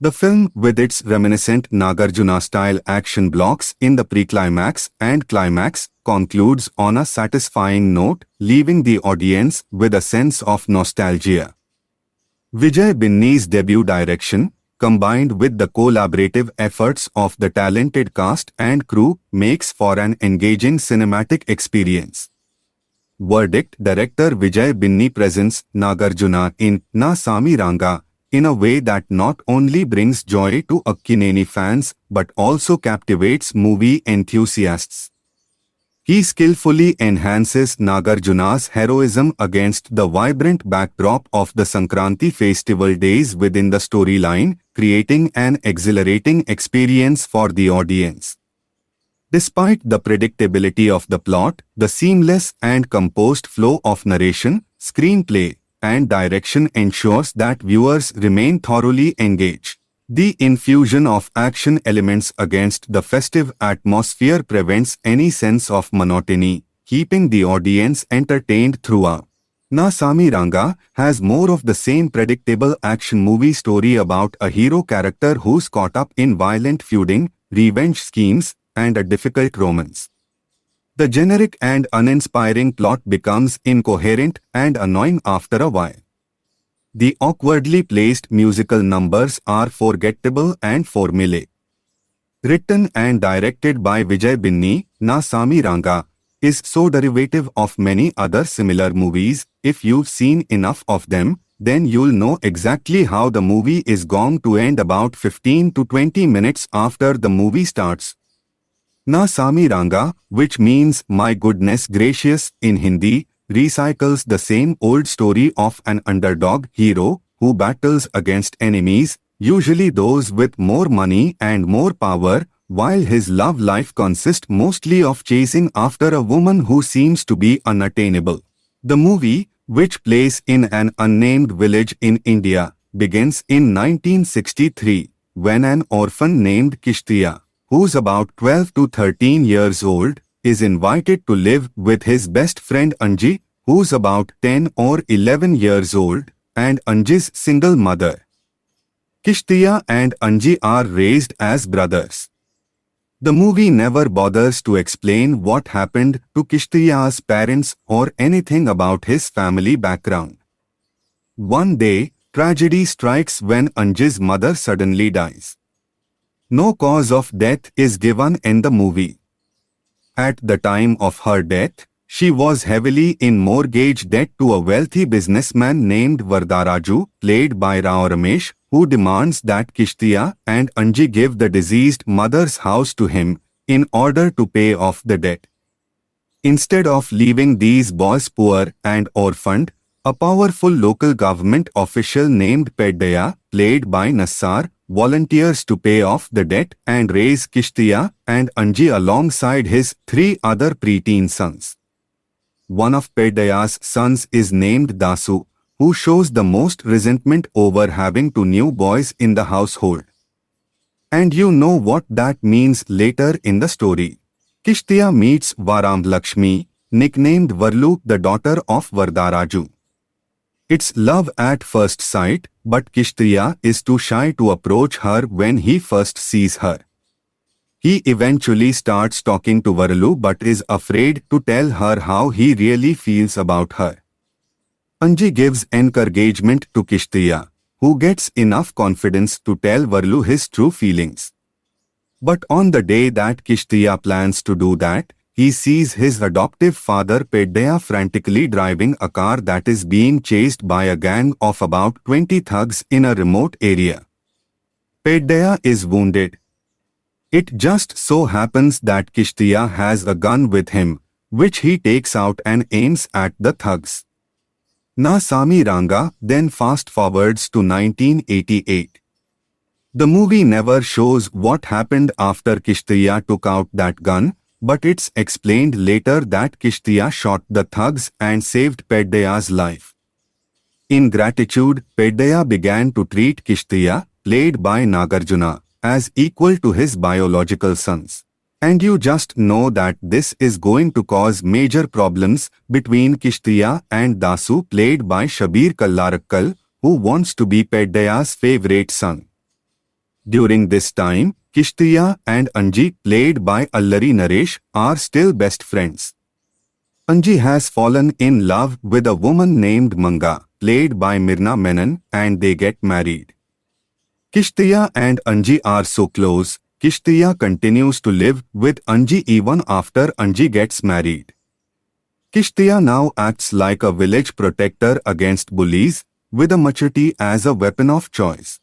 S2: The film, with its reminiscent Nagarjuna-style action blocks in the pre-climax and climax, concludes on a satisfying note, leaving the audience with a sense of nostalgia. Vijay Binni's debut direction, combined with the collaborative efforts of the talented cast and crew, makes for an engaging cinematic experience. Verdict. Director Vijay Binni presents Nagarjuna in Na Sami Ranga in a way that not only brings joy to Akkineni fans but also captivates movie enthusiasts. He skillfully enhances Nagarjuna's heroism against the vibrant backdrop of the Sankranti festival days within the storyline, creating an exhilarating experience for the audience. Despite the predictability of the plot, the seamless and composed flow of narration, screenplay, and direction ensures that viewers remain thoroughly engaged. The infusion of action elements against the festive atmosphere prevents any sense of monotony, keeping the audience entertained throughout. Na Sami Ranga has more of the same predictable action movie story about a hero character who's caught up in violent feuding, revenge schemes, and a difficult romance. The generic and uninspiring plot becomes incoherent and annoying after a while. The awkwardly placed musical numbers are forgettable and formulaic. Written and directed by Vijay Binni, Na Sami Ranga is so derivative of many other similar movies. If you've seen enough of them, then you'll know exactly how the movie is going to end about 15 to 20 minutes after the movie starts. Na Sami Ranga, which means my goodness gracious in Hindi, recycles the same old story of an underdog hero who battles against enemies, usually those with more money and more power, while his love life consists mostly of chasing after a woman who seems to be unattainable. The movie, which plays in an unnamed village in India, begins in 1963, when an orphan named Kishtiya, who's about 12 to 13 years old, is invited to live with his best friend Anji, who's about 10 or 11 years old, and Anji's single mother. Kishtiya and Anji are raised as brothers. The movie never bothers to explain what happened to Kishtiya's parents or anything about his family background. One day, tragedy strikes when Anji's mother suddenly dies. No cause of death is given in the movie. At the time of her death, she was heavily in mortgage debt to a wealthy businessman named Vardharaju, played by Rao Ramesh, who demands that Kishtiya and Anji give the deceased mother's house to him in order to pay off the debt. Instead of leaving these boys poor and orphaned, a powerful local government official named Peddaya, played by Nassar, volunteers to pay off the debt and raise Kishtiya and Anji alongside his 3 other preteen sons. One of Peddaya's sons is named Dasu, who shows the most resentment over having 2 new boys in the household. And you know what that means later in the story. Kishtiya meets Varam Lakshmi, nicknamed Varlu, the daughter of Vardharaju. It's love at first sight, but Kishtiya is too shy to approach her when he first sees her. He eventually starts talking to Varlu but is afraid to tell her how he really feels about her. Anji gives encouragement to Kishtiya, who gets enough confidence to tell Varlu his true feelings. But on the day that Kishtiya plans to do that, he sees his adoptive father Peddaya frantically driving a car that is being chased by a gang of about 20 thugs in a remote area. Peddaya is wounded. It just so happens that Kishtiya has a gun with him, which he takes out and aims at the thugs. Na Sami Ranga then fast forwards to 1988. The movie never shows what happened after Kishtiya took out that gun, but it's explained later that Kishtiya shot the thugs and saved Peddaya's life. In gratitude, Peddaya began to treat Kishtiya, played by Nagarjuna, as equal to his biological sons. And you just know that this is going to cause major problems between Kishtiya and Dasu, played by Shabir Kallarakkal, who wants to be Peddaya's favorite son. During this time, Kishtiya and Anji, played by Allari Naresh, are still best friends. Anji has fallen in love with a woman named Manga, played by Mirna Menon, and they get married. Kishtiya and Anji are so close, Kishtiya continues to live with Anji even after Anji gets married. Kishtiya now acts like a village protector against bullies, with a machete as a weapon of choice.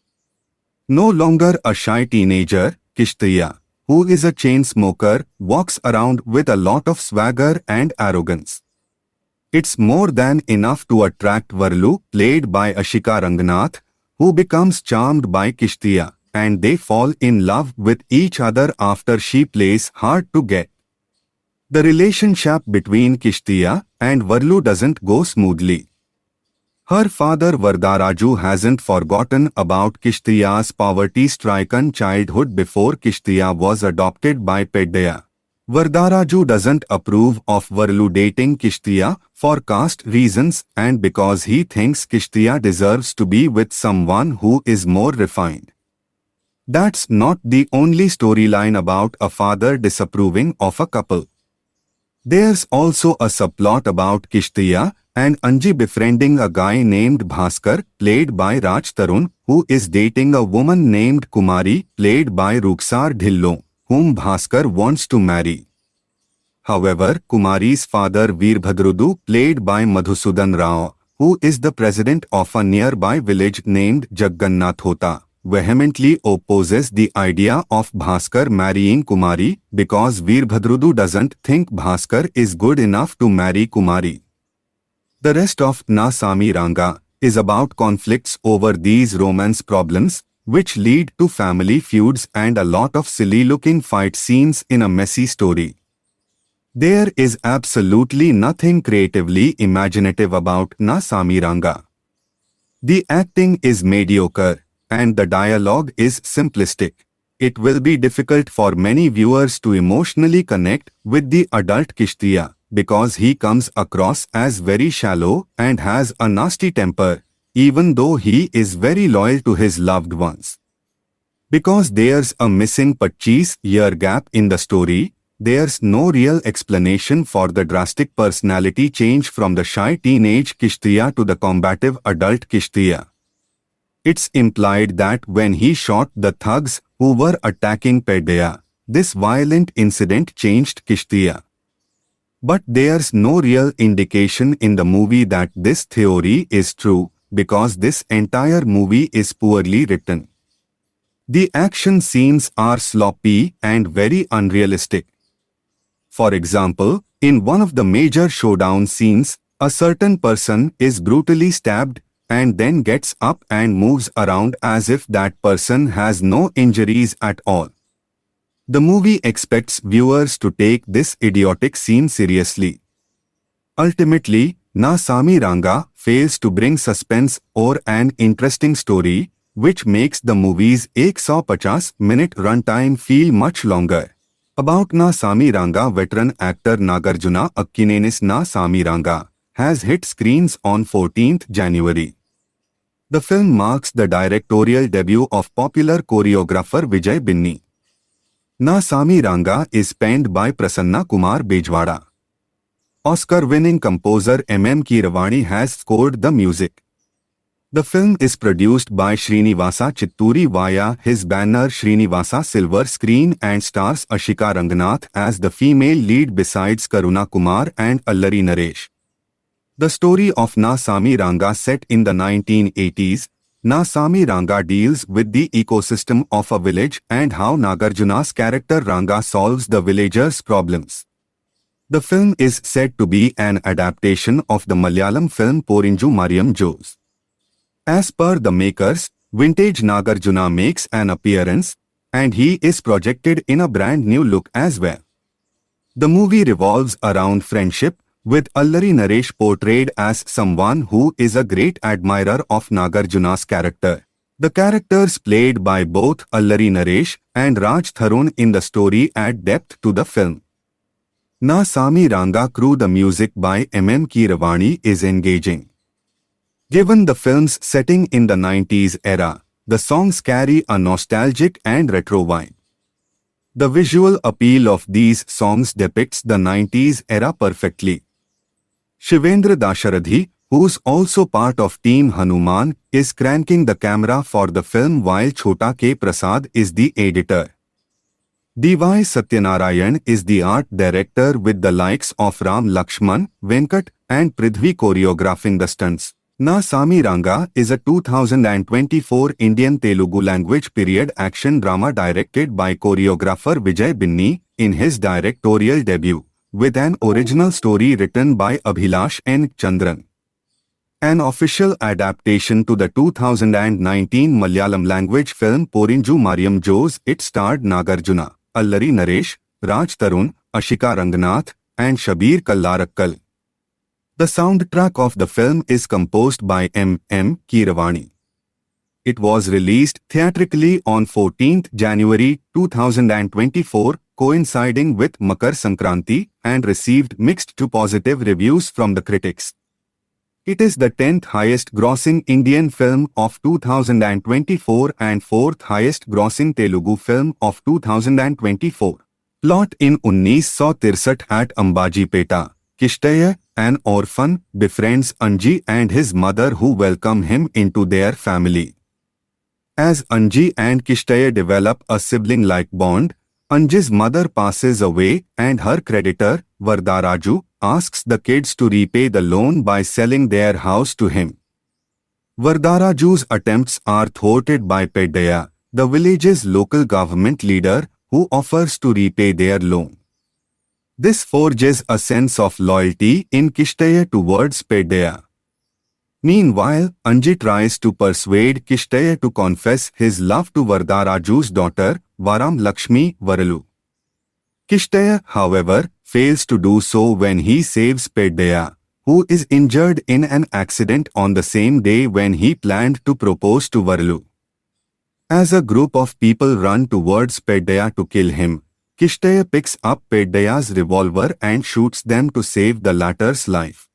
S2: No longer a shy teenager, Kishtiya, who is a chain smoker, walks around with a lot of swagger and arrogance. It's more than enough to attract Varlu, played by Ashika Rangnath, who becomes charmed by Kishtiya, and they fall in love with each other after she plays hard to get. The relationship between Kishtiya and Varlu doesn't go smoothly. Her father Vardaraju hasn't forgotten about Kishtiya's poverty-stricken childhood before Kishtiya was adopted by Peddaya. Vardaraju doesn't approve of Varlu dating Kishtiya for caste reasons and because he thinks Kishtiya deserves to be with someone who is more refined. That's not the only storyline about a father disapproving of a couple. There's also a subplot about Kishtiya and Anji befriending a guy named Bhaskar, played by Raj Tarun, who is dating a woman named Kumari, played by Ruksar Dhillon, whom Bhaskar wants to marry. However, Kumari's father Veerbhadrudu, played by Madhusudan Rao, who is the president of a nearby village named Jaggannathota, vehemently opposes the idea of Bhaskar marrying Kumari because Veerbhadrudu doesn't think Bhaskar is good enough to marry Kumari. The rest of Na Sami Ranga is about conflicts over these romance problems, which lead to family feuds and a lot of silly-looking fight scenes in a messy story. There is absolutely nothing creatively imaginative about Na Sami Ranga. The acting is mediocre, and the dialogue is simplistic. It will be difficult for many viewers to emotionally connect with the adult Kishtiya because he comes across as very shallow and has a nasty temper, even though he is very loyal to his loved ones. Because there's a missing 25-year gap in the story, there's no real explanation for the drastic personality change from the shy teenage Kishtiya to the combative adult Kishtiya. It's implied that when he shot the thugs who were attacking Peddaya, this violent incident changed Kishtiya. But there's no real indication in the movie that this theory is true because this entire movie is poorly written. The action scenes are sloppy and very unrealistic. For example, in one of the major showdown scenes, a certain person is brutally stabbed and then gets up and moves around as if that person has no injuries at all. The movie expects viewers to take this idiotic scene seriously. Ultimately, Na Sami Ranga fails to bring suspense or an interesting story, which makes the movie's 150-minute runtime feel much longer. About Na Sami Ranga, veteran actor Nagarjuna Akkinenis Na Sami Ranga has hit screens on 14th January. The film marks the directorial debut of popular choreographer Vijay Binni. Na Sami Ranga is penned by Prasanna Kumar Bejwada. Oscar-winning composer M.M. Keeravani has scored the music. The film is produced by Srinivasa Chitturi via his banner Srinivasa Silver Screen and stars Ashika Ranganath as the female lead besides Karuna Kumar and Allari Naresh. The story of Na Sami Ranga, set in the 1980s, Na Sami Ranga deals with the ecosystem of a village and how Nagarjuna's character Ranga solves the villagers' problems. The film is said to be an adaptation of the Malayalam film Porinju Mariam Jose. As per the makers, vintage Nagarjuna makes an appearance, and he is projected in a brand new look as well. The movie revolves around friendship, with Allari Naresh portrayed as someone who is a great admirer of Nagarjuna's character. The characters played by both Allari Naresh and Raj Tharun in the story add depth to the film. Na Sami Ranga crew. The music by M.M. Keeravani is engaging. Given the film's setting in the 90s era, the songs carry a nostalgic and retro vibe. The visual appeal of these songs depicts the 90s era perfectly. Shivendra Dasharathy, who's also part of Team Hanuman, is cranking the camera for the film while Chhota K. Prasad is the editor. D.Y. Satyanarayan is the art director with the likes of Ram Lakshman, Venkat and Prithvi choreographing the stunts. Na Sami Ranga is a 2024 Indian Telugu language period action drama directed by choreographer Vijay Binni in his directorial debut, with an original story written by Abhilash N. Chandran. An official adaptation to the 2019 Malayalam language film Porinju Mariam Jose, it starred Nagarjuna, Allari Naresh, Raj Tarun, Ashika Ranganath, and Shabir Kallarakkal. The soundtrack of the film is composed by M. Keeravani. It was released theatrically on 14th January 2024, coinciding with Makar Sankranti, and received mixed to positive reviews from the critics. It is the 10th highest grossing Indian film of 2024 and 4th highest grossing Telugu film of 2024. Plot: in 1963 at Ambajipeta, Kishtaya, an orphan, befriends Anji and his mother, who welcome him into their family. As Anji and Kishtaya develop a sibling-like bond, Anji's mother passes away and her creditor, Vardaraju, asks the kids to repay the loan by selling their house to him. Vardaraju's attempts are thwarted by Peddaya, the village's local government leader, who offers to repay their loan. This forges a sense of loyalty in Kishtaya towards Peddaya. Meanwhile, Anji tries to persuade Kishtaya to confess his love to Vardaraju's daughter, Varam Lakshmi Varalu. Kishtaya, however, fails to do so when he saves Peddaya, who is injured in an accident on the same day when he planned to propose to Varalu. As a group of people run towards Peddaya to kill him, Kishtaya picks up Peddaya's revolver and shoots them to save the latter's life.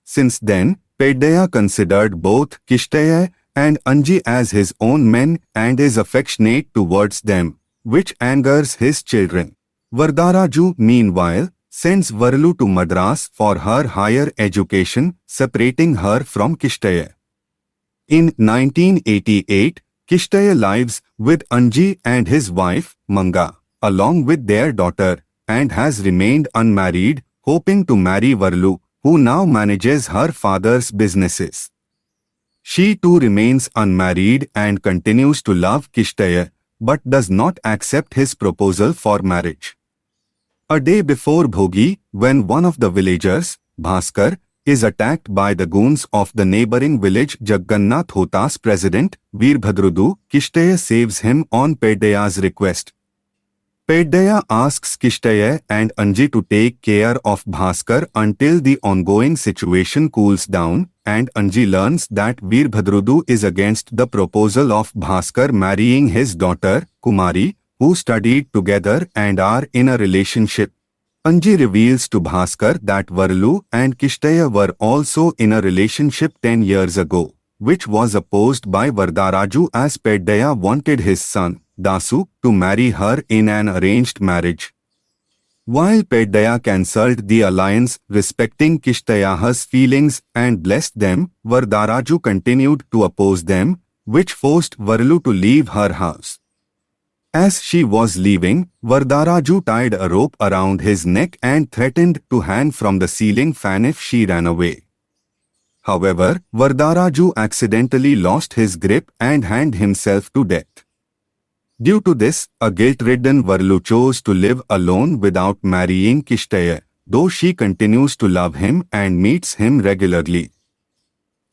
S2: Since then, Peddaya considered both Kishtaya and Anji as his own men and is affectionate towards them, which angers his children. Vardaraju, meanwhile, sends Varalu to Madras for her higher education, separating her from Kishtaya. In 1988, Kishtaya lives with Anji and his wife, Manga, along with their daughter, and has remained unmarried, hoping to marry Varalu, who now manages her father's businesses. She too remains unmarried and continues to love Kishtaya, but does not accept his proposal for marriage. A day before Bhogi, when one of the villagers, Bhaskar, is attacked by the goons of the neighboring village Jaggannath Hota's president, Veerbhadrudu, Kishtaya saves him on Peddaya's request. Peddaya asks Kishtaya and Anji to take care of Bhaskar until the ongoing situation cools down, and Anji learns that Veerbhadrudu is against the proposal of Bhaskar marrying his daughter, Kumari, who studied together and are in a relationship. Anji reveals to Bhaskar that Varalu and Kishtaya were also in a relationship 10 years ago, which was opposed by Vardaraju as Peddaya wanted his son, Dasu, to marry her in an arranged marriage. While Peddaya cancelled the alliance, respecting Kishtaya's feelings and blessed them, Vardaraju continued to oppose them, which forced Varalu to leave her house. As she was leaving, Vardaraju tied a rope around his neck and threatened to hang from the ceiling fan if she ran away. However, Vardaraju accidentally lost his grip and hanged himself to death. Due to this, a guilt-ridden Varalu chose to live alone without marrying Kishtaya, though she continues to love him and meets him regularly.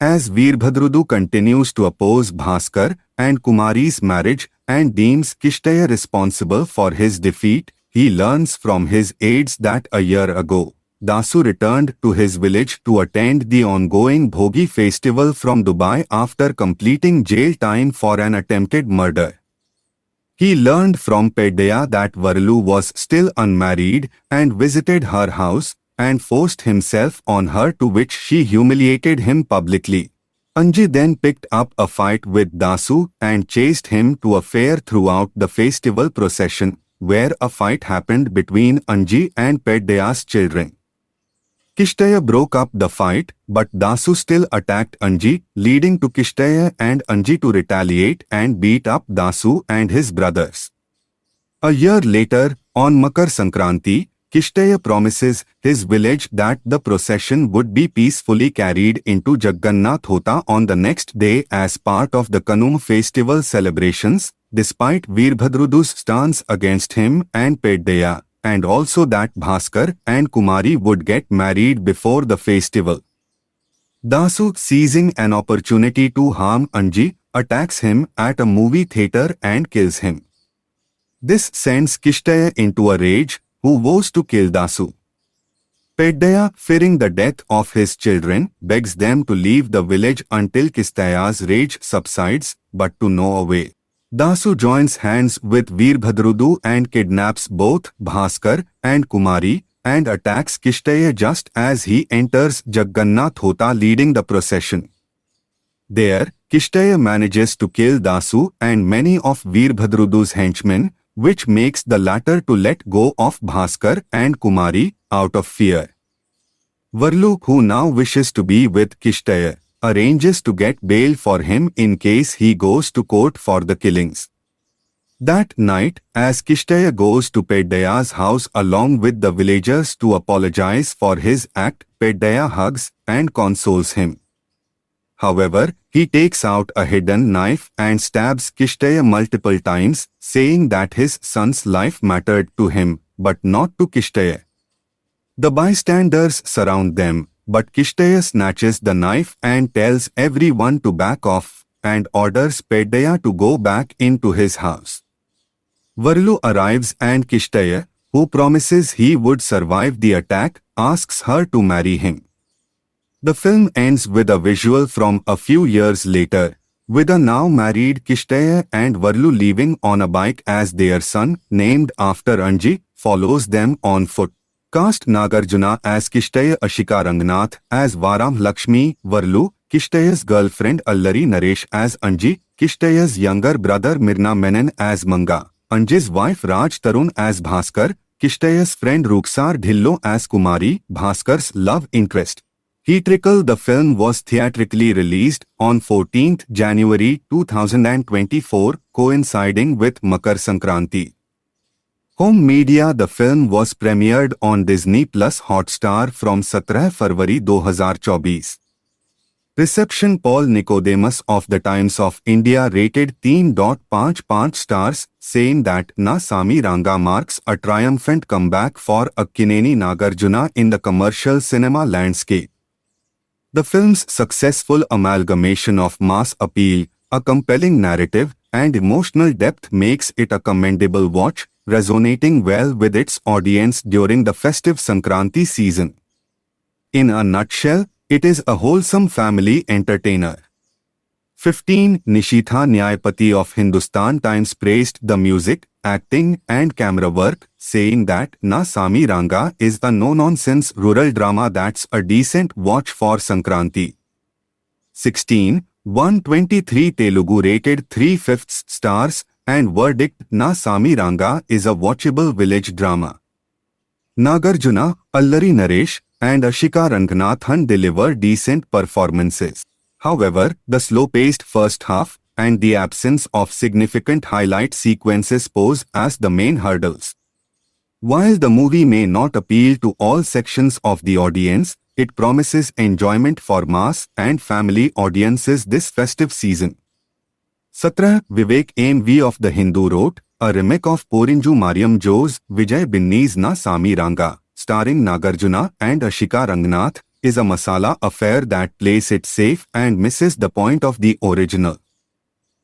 S2: As Veerbhadrudu continues to oppose Bhaskar and Kumari's marriage and deems Kishtaya responsible for his defeat, he learns from his aides that a year ago, Dasu returned to his village to attend the ongoing Bhogi festival from Dubai after completing jail time for an attempted murder. He learned from Peddaya that Varalu was still unmarried and visited her house and forced himself on her, to which she humiliated him publicly. Anji then picked up a fight with Dasu and chased him to a fair throughout the festival procession, where a fight happened between Anji and Peddaya's children. Kishtaya broke up the fight, but Dasu still attacked Anji, leading to Kishtaya and Anji to retaliate and beat up Dasu and his brothers. A year later, on Makar Sankranti, Kishtaya promises his village that the procession would be peacefully carried into Jaggannath Hota on the next day as part of the Kanum festival celebrations, despite Veerbhadrudu's stance against him and Peddaya, and also that Bhaskar and Kumari would get married before the festival. Dasu, seizing an opportunity to harm Anji, attacks him at a movie theater and kills him. This sends Kishtaya into a rage, who vows to kill Dasu. Peddaya, fearing the death of his children, begs them to leave the village until Kistaya's rage subsides, but to no avail. Dasu joins hands with Veerbhadrudu and kidnaps both Bhaskar and Kumari and attacks Kishtaya just as he enters Jagannath Hota leading the procession. There, Kishtaya manages to kill Dasu and many of Veerbhadrudu's henchmen, which makes the latter to let go of Bhaskar and Kumari out of fear. Varlu, who now wishes to be with Kishtaya, arranges to get bail for him in case he goes to court for the killings. That night, as Kishtaya goes to Peddaya's house along with the villagers to apologize for his act, Peddaya hugs and consoles him. However, he takes out a hidden knife and stabs Kishtaya multiple times, saying that his son's life mattered to him, but not to Kishtaya. The bystanders surround them, but Kishtaya snatches the knife and tells everyone to back off and orders Peddaya to go back into his house. Varlu arrives and Kishtaya, who promises he would survive the attack, asks her to marry him. The film ends with a visual from a few years later, with a now married Kishtaya and Varlu leaving on a bike as their son, named after Anji, follows them on foot. Cast Nagarjuna as Kishtaya, Ashika Rangnath as Varam Lakshmi, Varlu, Kishtaya's girlfriend Allari Naresh as Anji, Kishtaya's younger brother Mirna Menon as Manga, Anji's wife Raj Tarun as Bhaskar, Kishtaya's friend Ruksar Dhillo as Kumari, Bhaskar's love interest. Theatrical. The film was theatrically released on 14th January 2024, coinciding with Makar Sankranti. Home media. The film was premiered on Disney Plus Hotstar from 17 February 2024. Reception. Paul Nicodemus of the Times of India rated 3.55 stars, saying that Na Sami Ranga marks a triumphant comeback for Akkineni Nagarjuna in the commercial cinema landscape. The film's successful amalgamation of mass appeal, a compelling narrative, and emotional depth makes it a commendable watch, resonating well with its audience during the festive Sankranti season. In a nutshell, it is a wholesome family entertainer. 15. Nishitha Nyayapati of Hindustan Times praised the music, acting, and camera work, saying that Na Sami Ranga is a no-nonsense rural drama that's a decent watch for Sankranti. 16. 123 Telugu rated 3/5 stars, and verdict Na Sami Ranga is a watchable village drama. Nagarjuna, Allari Naresh, and Ashika Ranganathan deliver decent performances. However, the slow-paced first half and the absence of significant highlight sequences pose as the main hurdles. While the movie may not appeal to all sections of the audience, it promises enjoyment for mass and family audiences this festive season. 17. Vivek M.V. of The Hindu wrote, a remake of Porinju Mariam Jo's Vijay Binni's Na Sami Ranga, starring Nagarjuna and Ashika Rangnath, is a masala affair that plays it safe and misses the point of the original.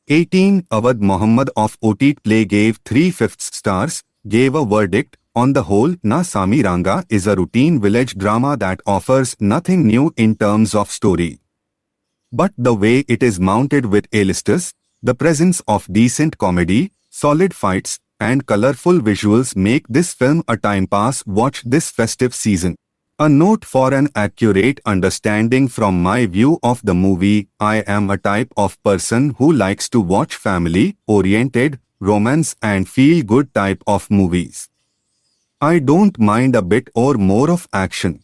S2: 18. Awad Muhammad of OT Play gave 3/5 stars, gave a verdict, on the whole Na Sami Ranga is a routine village drama that offers nothing new in terms of story. But the way it is mounted with A-listers, the presence of decent comedy, solid fights, and colorful visuals make this film a time-pass watch this festive season. A note for an accurate understanding from my view of the movie, I am a type of person who likes to watch family-oriented, romance and feel-good type of movies. I don't mind a bit or more of action.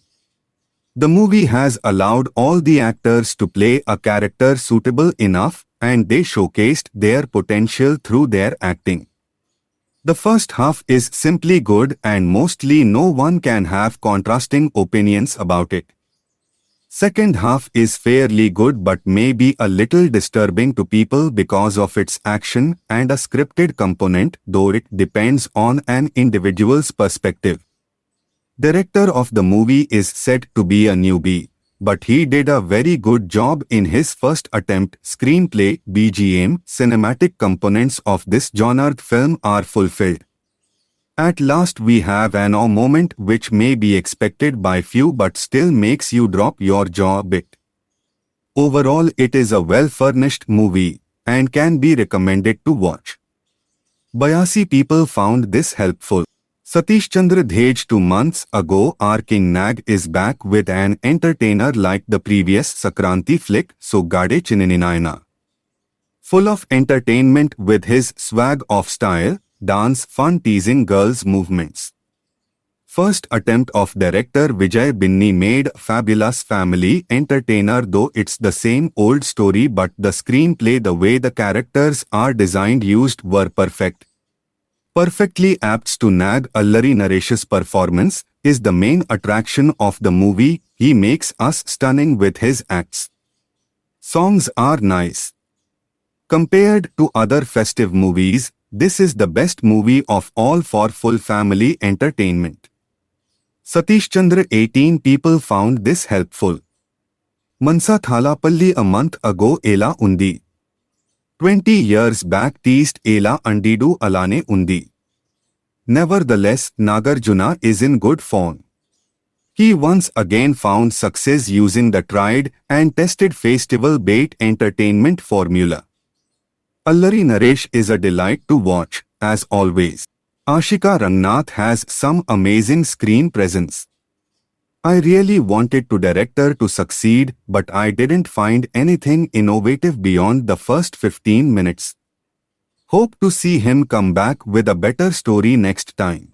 S2: The movie has allowed all the actors to play a character suitable enough, and they showcased their potential through their acting. The first half is simply good and mostly no one can have contrasting opinions about it. Second half is fairly good but may be a little disturbing to people because of its action and a scripted component, though it depends on an individual's perspective. Director of the movie is said to be a newbie, but he did a very good job in his first attempt. Screenplay, BGM, cinematic components of this genre film are fulfilled. At last we have an awe moment which may be expected by few but still makes you drop your jaw a bit. Overall, it is a well-furnished movie and can be recommended to watch. 82 people found this helpful. Satish Chandra Dhej 2 months ago our King Nag is back with an entertainer like the previous Sakranti flick So Gade Chinninayana. Full of entertainment with his swag of style, dance, fun teasing girls' movements. First attempt of director Vijay Binni made fabulous family entertainer, though it's the same old story but the screenplay, the way the characters are designed used were perfect. Perfectly apt to Nag. Allari Naresh's performance is the main attraction of the movie. He makes us stunning with his acts. Songs are nice. Compared to other festive movies, this is the best movie of all for full family entertainment. Satish Chandra 18 people found this helpful. Mansa Thalapalli a month ago Ela Undi. 20 years back teased Ela Andidu Alane Undi. Nevertheless, Nagarjuna is in good form. He once again found success using the tried and tested festival bait entertainment formula. Allari Naresh is a delight to watch, as always. Ashika Rangnath has some amazing screen presence. I really wanted to director to succeed, but I didn't find anything innovative beyond the first 15 minutes. Hope to see him come back with a better story next time.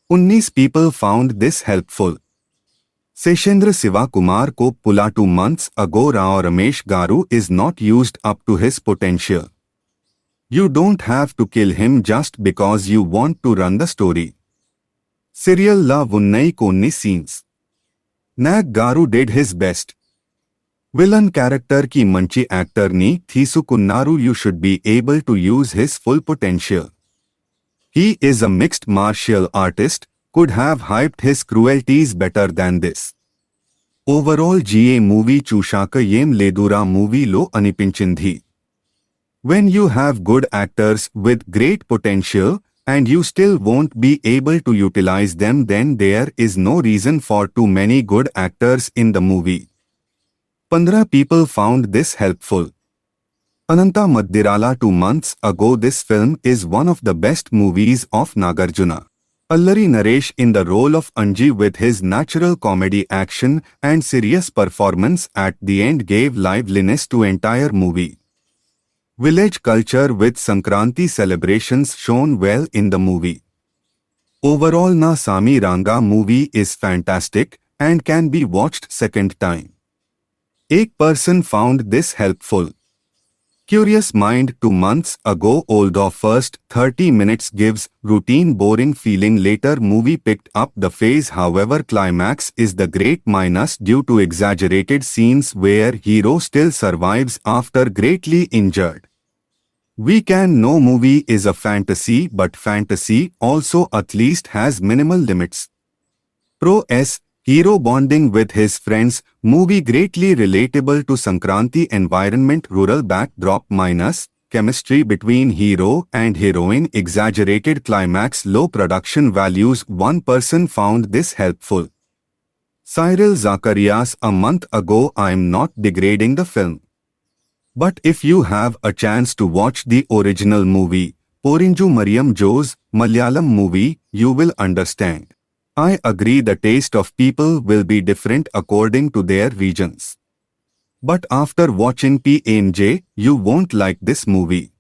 S2: 19 people found this helpful. Seshendra Siva Kumar ko pula 2 months ago Rao Ramesh Garu is not used up to his potential. You don't have to kill him just because you want to run the story. Serial La Vunnai Konni scenes. Nag Garu did his best. Villain character ki manchi actor ni Thisukunnaru. You should be able to use his full potential. He is a mixed martial artist, could have hyped his cruelties better than this. Overall GA movie Chushaka Yem Ledura movie lo anipinchindi. When you have good actors with great potential and you still won't be able to utilize them, then there is no reason for too many good actors in the movie. 15 people found this helpful. Ananta Maddirala 2 months ago. This film is one of the best movies of Nagarjuna. Allari Naresh in the role of Anji with his natural comedy action and serious performance at the end gave liveliness to entire movie. Village culture with Sankranti celebrations shown well in the movie. Overall Na Sami Ranga movie is fantastic and can be watched second time. Ek person found this helpful. Curious Mind 2 months ago old of first 30 minutes gives routine boring feeling, later movie picked up the phase, however climax is the great minus due to exaggerated scenes where hero still survives after greatly injured. We can know movie is a fantasy, but fantasy also at least has minimal limits. Pro S hero bonding with his friends, movie greatly relatable to Sankranti environment, rural backdrop minus, chemistry between hero and heroine, exaggerated climax, low production values. 1 person found this helpful. Cyril Zacharias a month ago. I'm not degrading the film. But if you have a chance to watch the original movie, Porinju Mariam Jo's Malayalam movie, you will understand. I agree the taste of people will be different according to their regions. But after watching PMJ, you won't like this movie.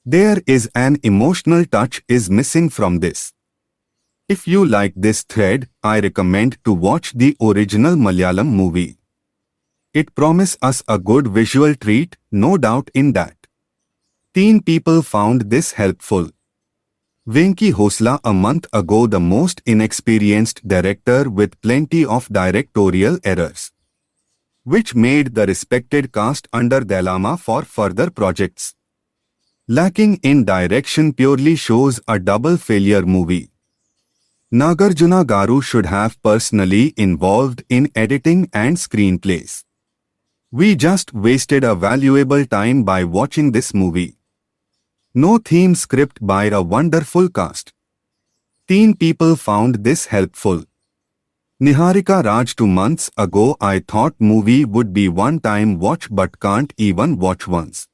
S2: There is an emotional touch is missing from this. If you like this thread, I recommend to watch the original Malayalam movie. It promises us a good visual treat, no doubt in that. 10 people found this helpful. Venki Hosla a month ago, the most inexperienced director with plenty of directorial errors, which made the respected cast under Dalama for further projects. Lacking in direction purely shows a double failure movie. Nagarjuna Garu should have personally involved in editing and screenplays. We just wasted a valuable time by watching this movie. No theme script by a wonderful cast. 10 people found this helpful. Niharika Raj 2 months ago I thought movie would be one time watch but can't even watch once.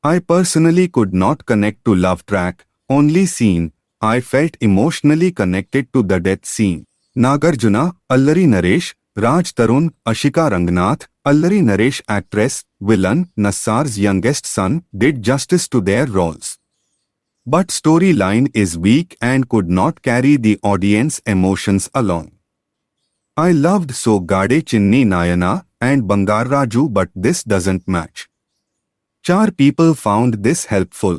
S2: I personally could not connect to love track, only scene. I felt emotionally connected to the death scene. Nagarjuna, Allari Naresh, Raj Tarun, Ashika Rangnath, Allari Naresh actress, villain, Nassar's youngest son, did justice to their roles. But storyline is weak and could not carry the audience emotions along. I loved So Gade Chinni Nayana and Bangar Raju but this doesn't match. 4 people found this helpful.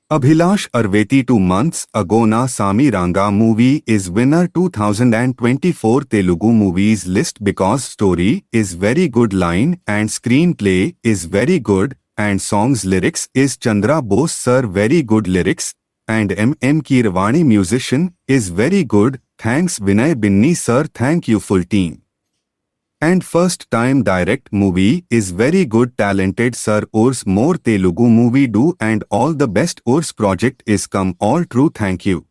S2: Abhilash Arveti 2 months ago Na Sami Ranga movie is winner 2024 Telugu movies list because story is very good line and screenplay is very good and songs lyrics is Chandra Bose sir very good lyrics and M.M. Keeravani musician is very good, thanks Vinay Binni sir thank you full team. And first time direct movie is very good talented sir Urs more Telugu movie do and all the best Urs project is come all true thank you.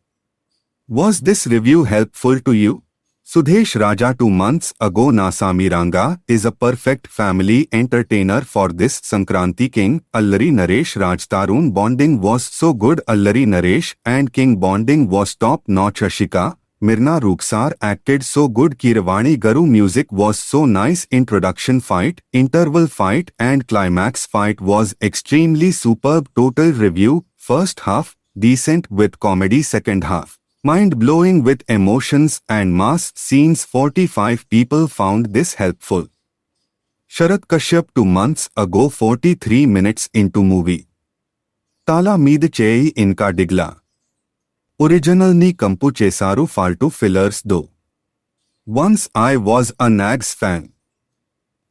S2: Was this review helpful to you? Sudhesh Raja 2 months ago Na Sami Ranga is a perfect family entertainer for this Sankranti King. Allari Naresh Raj Tarun bonding was so good. Allari Naresh and King bonding was top notch. Ashika, Mirna Ruksar acted so good. Keeravani Garu music was so nice. Introduction fight, interval fight and climax fight was extremely superb. Total review, first half, decent with comedy. Second half, mind-blowing with emotions and mass scenes. 45 people found this helpful. Sharat Kashyap 2 months ago 43 minutes into movie. Tala Meed Chei Inka Digla. Original ni Kampu Chesaru Faltu fillers do. Once I was a Nags fan.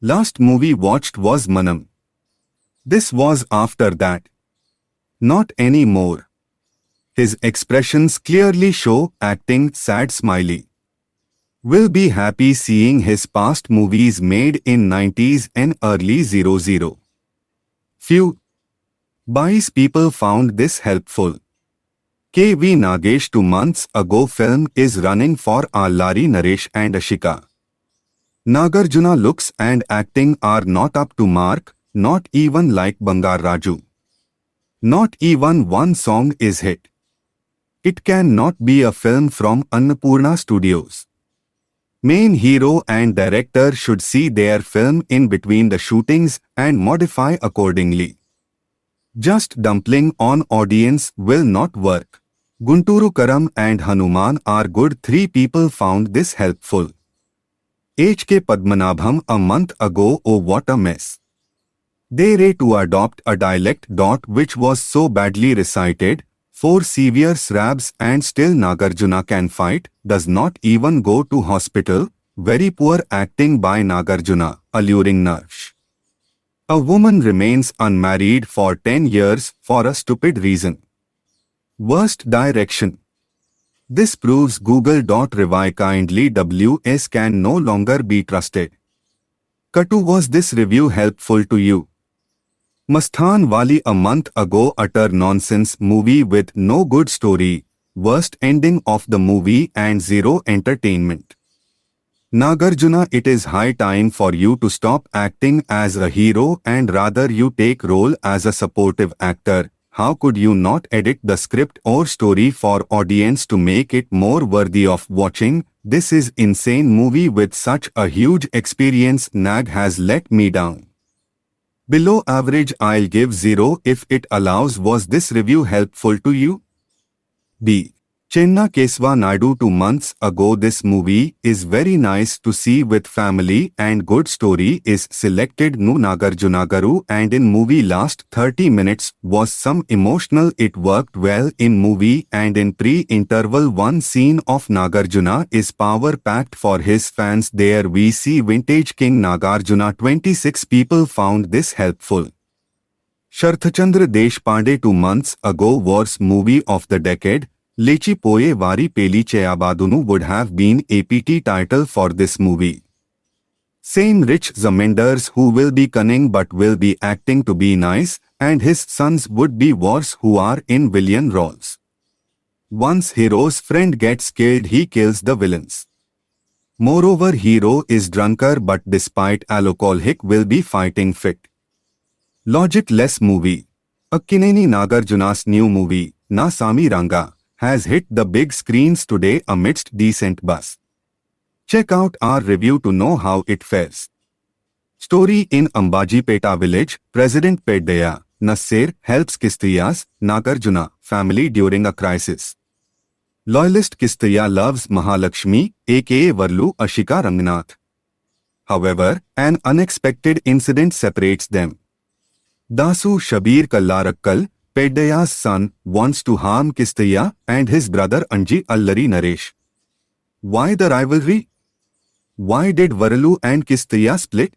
S2: Last movie watched was Manam. This was after that. Not anymore. His expressions clearly show acting sad smiley. Will be happy seeing his past movies made in 90s and early 00. Few 22 people found this helpful. K.V. Nagesh 2 months ago film is running for Allari Naresh and Ashika. Nagarjuna looks and acting are not up to mark, not even like Bangar Raju. Not even one song is hit. It cannot be a film from Annapurna Studios. Main hero and director should see their film in between the shootings and modify accordingly. Just dumping on audience will not work. Gunturu Karam and Hanuman are good. 3 people found this helpful. H.K. Padmanabham a month ago. Oh what a mess. They were to adopt a dialect. Which was so badly recited. 4 severe srabs and still Nagarjuna can fight, does not even go to hospital. Very poor acting by Nagarjuna, alluring Narsh. A woman remains unmarried for 10 years for a stupid reason. Worst direction. This proves Google.review kindly WS can no longer be trusted. Katu, was this review helpful to you? Masthan Wali a month ago utter nonsense movie with no good story, worst ending of the movie and zero entertainment. Nagarjuna, it is high time for you to stop acting as a hero and rather you take role as a supportive actor. How could you not edit the script or story for audience to make it more worthy of watching? This is insane movie with such a huge experience. Nag has let me down. Below average, I'll give 0 if it allows. Was this review helpful to you? B. Chenna Keswa Naidu 2 months ago. This movie is very nice to see with family and good story is selected. Nu Nagarjuna Garu and in movie last 30 minutes was some emotional. It worked well in movie and in pre-interval one scene of Nagarjuna is power packed for his fans. There we see vintage King Nagarjuna. 26 people found this helpful. Sharthchandra Deshpande 2 months ago was movie of the decade. Lechi Poye Vari Peli Cheyabadunu would have been APT title for this movie. Same Rich Zamindars who will be cunning but will be acting to be nice and his sons would be wars who are in villain roles. Once hero's friend gets killed, he kills the villains. Moreover, hero is drunkard but despite alcoholic will be fighting fit. Logic-less movie. Akkineni Nagarjuna's new movie, Na Sami Ranga, has hit the big screens today amidst decent buzz. Check out our review to know how it fares. Story: in Ambajipeta village, President Peddaya Nasser helps Kistiya's Nagarjuna family during a crisis. Loyalist Kistiya loves Mahalakshmi, aka Varlu Ashika Rangnath. However, an unexpected incident separates them. Dasu Shabir Kallarakkal, Peddaya's son, wants to harm Kistiya and his brother Anji Allari Naresh. Why the rivalry? Why did Varlu and Kistiya split?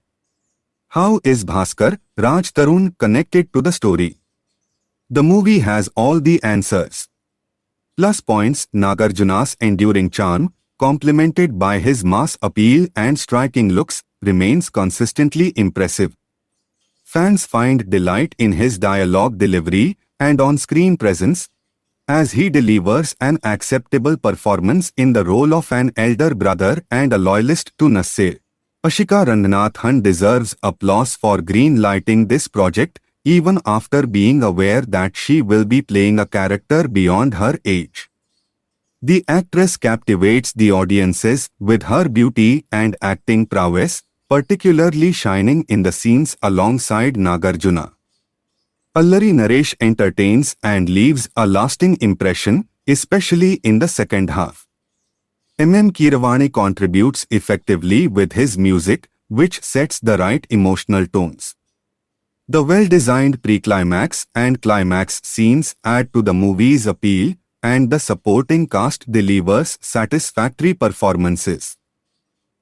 S2: How is Bhaskar, Raj Tarun connected to the story? The movie has all the answers. Plus points: Nagarjuna's enduring charm, complemented by his mass appeal and striking looks, remains consistently impressive. Fans find delight in his dialogue delivery and on-screen presence, as he delivers an acceptable performance in the role of an elder brother and a loyalist to Nasser. Ashika Ranganathan deserves applause for green-lighting this project, even after being aware that she will be playing a character beyond her age. The actress captivates the audiences with her beauty and acting prowess, particularly shining in the scenes alongside Nagarjuna. Allari Naresh entertains and leaves a lasting impression, especially in the second half. Keeravani contributes effectively with his music, which sets the right emotional tones. The well-designed pre-climax and climax scenes add to the movie's appeal, and the supporting cast delivers satisfactory performances.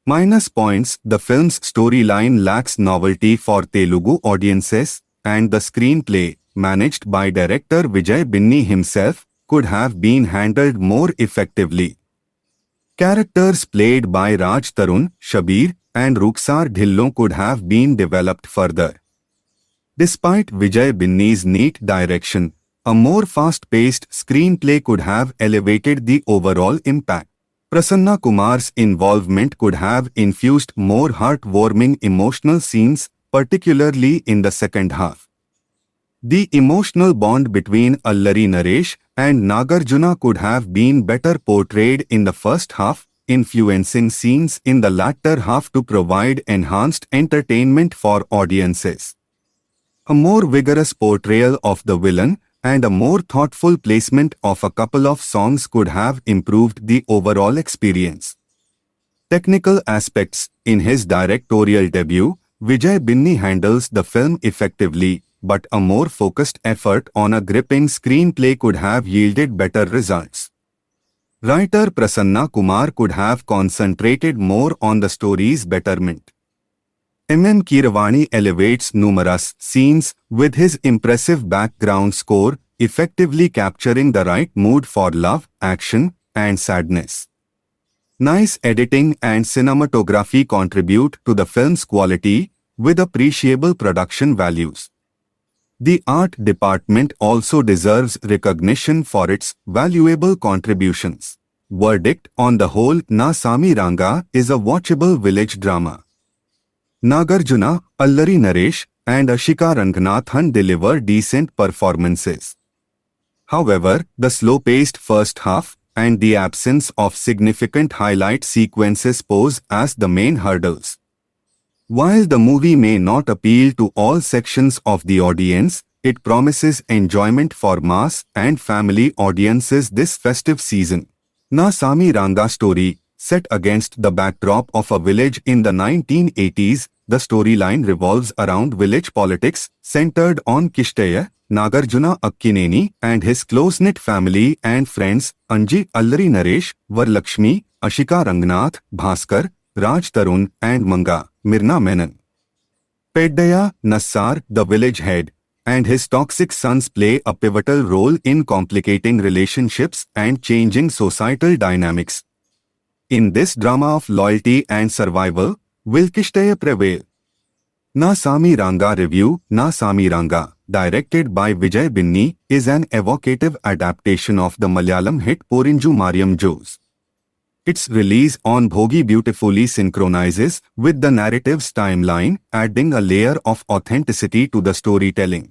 S2: Minus points: the film's storyline lacks novelty for Telugu audiences, and the screenplay, managed by director Vijay Binni himself, could have been handled more effectively. Characters played by Raj Tarun, Shabir, and Ruksar Dhillon could have been developed further. Despite Vijay Binni's neat direction, a more fast-paced screenplay could have elevated the overall impact. Prasanna Kumar's involvement could have infused more heartwarming emotional scenes, particularly in the second half. The emotional bond between Allari Naresh and Nagarjuna could have been better portrayed in the first half, influencing scenes in the latter half to provide enhanced entertainment for audiences. A more vigorous portrayal of the villain and a more thoughtful placement of a couple of songs could have improved the overall experience. Technical aspects: in his directorial debut, Vijay Binni handles the film effectively, but a more focused effort on a gripping screenplay could have yielded better results. Writer Prasanna Kumar could have concentrated more on the story's betterment. Keeravani elevates numerous scenes with his impressive background score, effectively capturing the right mood for love, action, and sadness. Nice editing and cinematography contribute to the film's quality, with appreciable production values. The art department also deserves recognition for its valuable contributions. Verdict: on the whole, Na Sami Ranga is a watchable village drama. Nagarjuna, Allari Naresh, and Ashika Ranganathan deliver decent performances. However, the slow-paced first half and the absence of significant highlight sequences pose as the main hurdles. While the movie may not appeal to all sections of the audience, it promises enjoyment for mass and family audiences this festive season. Na Sami Ranga story, set against the backdrop of a village in the 1980s, the storyline revolves around village politics, centered on Kishtaya, Nagarjuna Akkineni and his close-knit family and friends, Anji Allari Naresh, Varlakshmi, Ashika Rangnath, Bhaskar, Raj Tarun, and Manga, Mirna Menon. Peddaya, Nassar, the village head, and his toxic sons play a pivotal role in complicating relationships and changing societal dynamics. In this drama of loyalty and survival, will Kishtaya prevail? Na Sami Ranga review. Na Sami Ranga, directed by Vijay Binni, is an evocative adaptation of the Malayalam hit Porinju Mariam Jose. Its release on Bhogi beautifully synchronizes with the narrative's timeline, adding a layer of authenticity to the storytelling.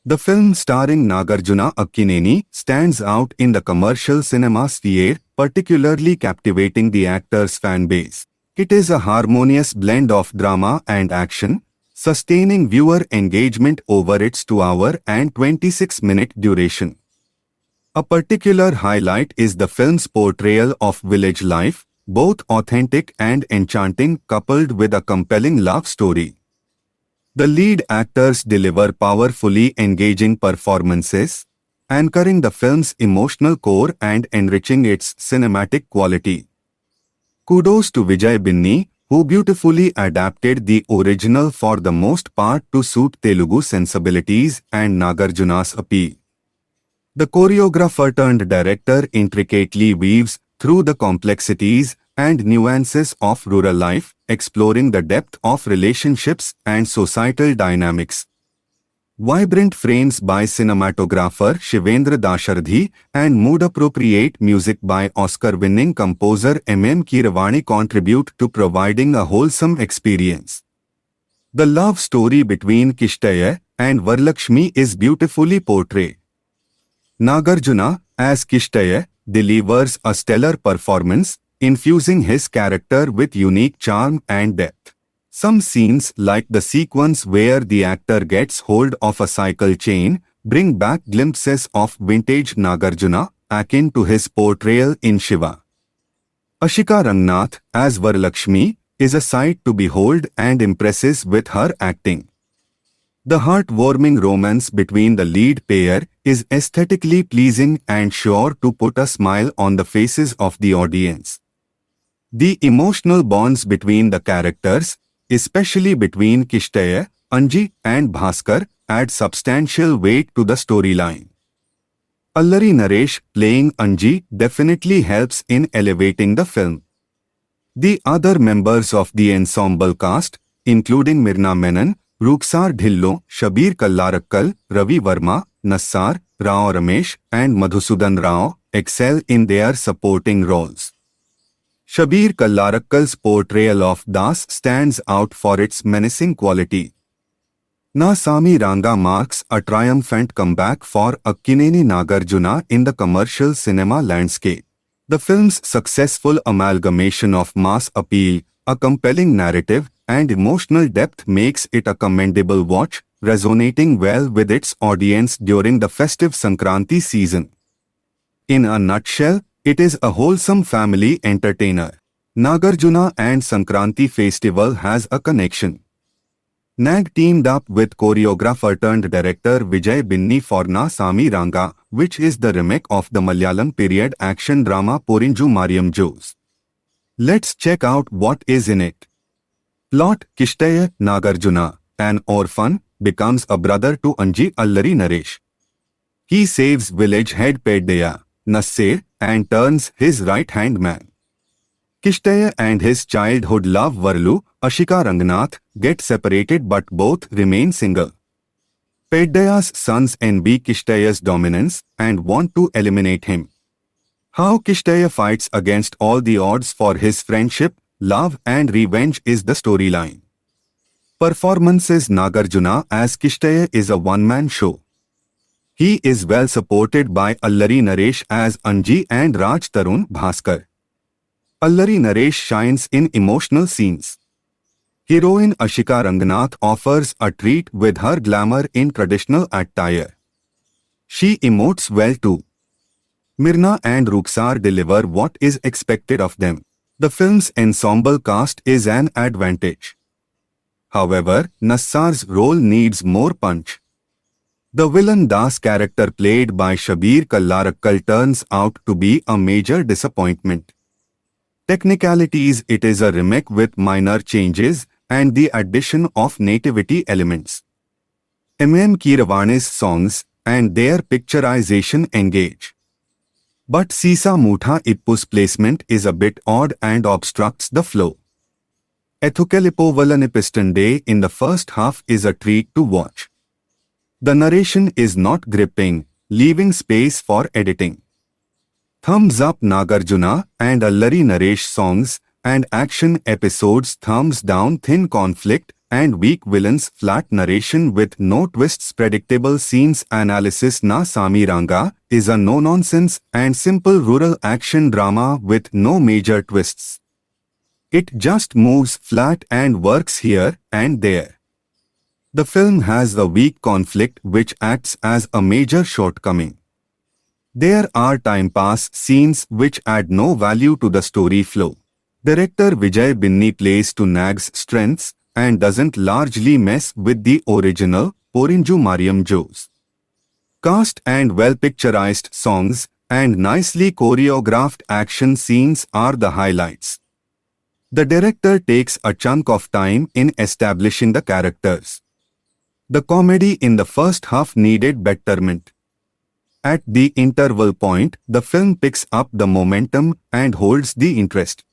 S2: The film starring Nagarjuna Akkineni stands out in the commercial cinema sphere, particularly captivating the actor's fan base. It is a harmonious blend of drama and action, sustaining viewer engagement over its 2-hour and 26-minute duration. A particular highlight is the film's portrayal of village life, both authentic and enchanting, coupled with a compelling love story. The lead actors deliver powerfully engaging performances, anchoring the film's emotional core and enriching its cinematic quality. Kudos to Vijay Binni, who beautifully adapted the original for the most part to suit Telugu sensibilities and Nagarjuna's appeal. The choreographer turned director intricately weaves through the complexities and nuances of rural life, exploring the depth of relationships and societal dynamics. Vibrant frames by cinematographer Shivendra Dasharadhi and mood-appropriate music by Oscar-winning composer M.M. Keeravani contribute to providing a wholesome experience. The love story between Kishtaya and Varalakshmi is beautifully portrayed. Nagarjuna, as Kishtaya, delivers a stellar performance, infusing his character with unique charm and depth. Some scenes, like the sequence where the actor gets hold of a cycle chain, bring back glimpses of vintage Nagarjuna, akin to his portrayal in Shiva. Ashika Rangnath, as Varalakshmi, is a sight to behold and impresses with her acting. The heartwarming romance between the lead pair is aesthetically pleasing and sure to put a smile on the faces of the audience. The emotional bonds between the characters, especially between Kishtaya, Anji and Bhaskar, add substantial weight to the storyline. Allari Naresh playing Anji definitely helps in elevating the film. The other members of the ensemble cast, including Mirna Menon, Ruksar Dhillo, Shabir Kallarakkal, Ravi Verma, Nassar, Rao Ramesh and Madhusudan Rao, excel in their supporting roles. Shabir Kallarakkal's portrayal of Das stands out for its menacing quality. Na Sami Ranga marks a triumphant comeback for Akkineni Nagarjuna in the commercial cinema landscape. The film's successful amalgamation of mass appeal, a compelling narrative, and emotional depth makes it a commendable watch, resonating well with its audience during the festive Sankranti season. In a nutshell, it is a wholesome family entertainer. Nagarjuna and Sankranti festival has a connection. Nag teamed up with choreographer turned director Vijay Binni for Na Sami Ranga, which is the remake of the Malayalam period action drama Porinju Mariam Jose. Let's check out what is in it. Plot: Kishtaya Nagarjuna, an orphan, becomes a brother to Anji Allari Naresh. He saves village head Peddaya, Nasser, and turns his right-hand man. Kishtaya and his childhood love Varalu, Ashika Rangnath, get separated but both remain single. Peddaya's sons envy Kishtaya's dominance and want to eliminate him. How Kishtaya fights against all the odds for his friendship, love and revenge is the storyline. Performances: Nagarjuna as Kishtaya is a one-man show. He is well supported by Allari Naresh as Anji and Raj Tarun Bhaskar. Allari Naresh shines in emotional scenes. Heroine Ashika Rangnath offers a treat with her glamour in traditional attire. She emotes well too. Mirna and Ruksar deliver what is expected of them. The film's ensemble cast is an advantage. However, Nassar's role needs more punch. The villain Das character played by Shabir Kallarakkal turns out to be a major disappointment. Technicalities: it is a remake with minor changes and the addition of nativity elements. M.M. Keeravani's songs and their picturization engage. But Sisa Mutha Ippu's placement is a bit odd and obstructs the flow. Ethukelipo Valanipistan Day in the first half is a treat to watch. The narration is not gripping, leaving space for editing. Thumbs up Nagarjuna and Allari Naresh songs and action episodes. Thumbs down thin conflict and weak villains. Flat narration with no twists. Predictable scenes. Analysis. Na Sami Ranga is a no-nonsense and simple rural action drama with no major twists. It just moves flat and works here and there. The film has a weak conflict which acts as a major shortcoming. There are time-pass scenes which add no value to the story flow. Director Vijay Binni plays to Nag's strengths and doesn't largely mess with the original Porinju Mariam Jose. Cast and well-picturized songs and nicely choreographed action scenes are the highlights. The director takes a chunk of time in establishing the characters. The comedy in the first half needed betterment. At the interval point, the film picks up the momentum and holds the interest.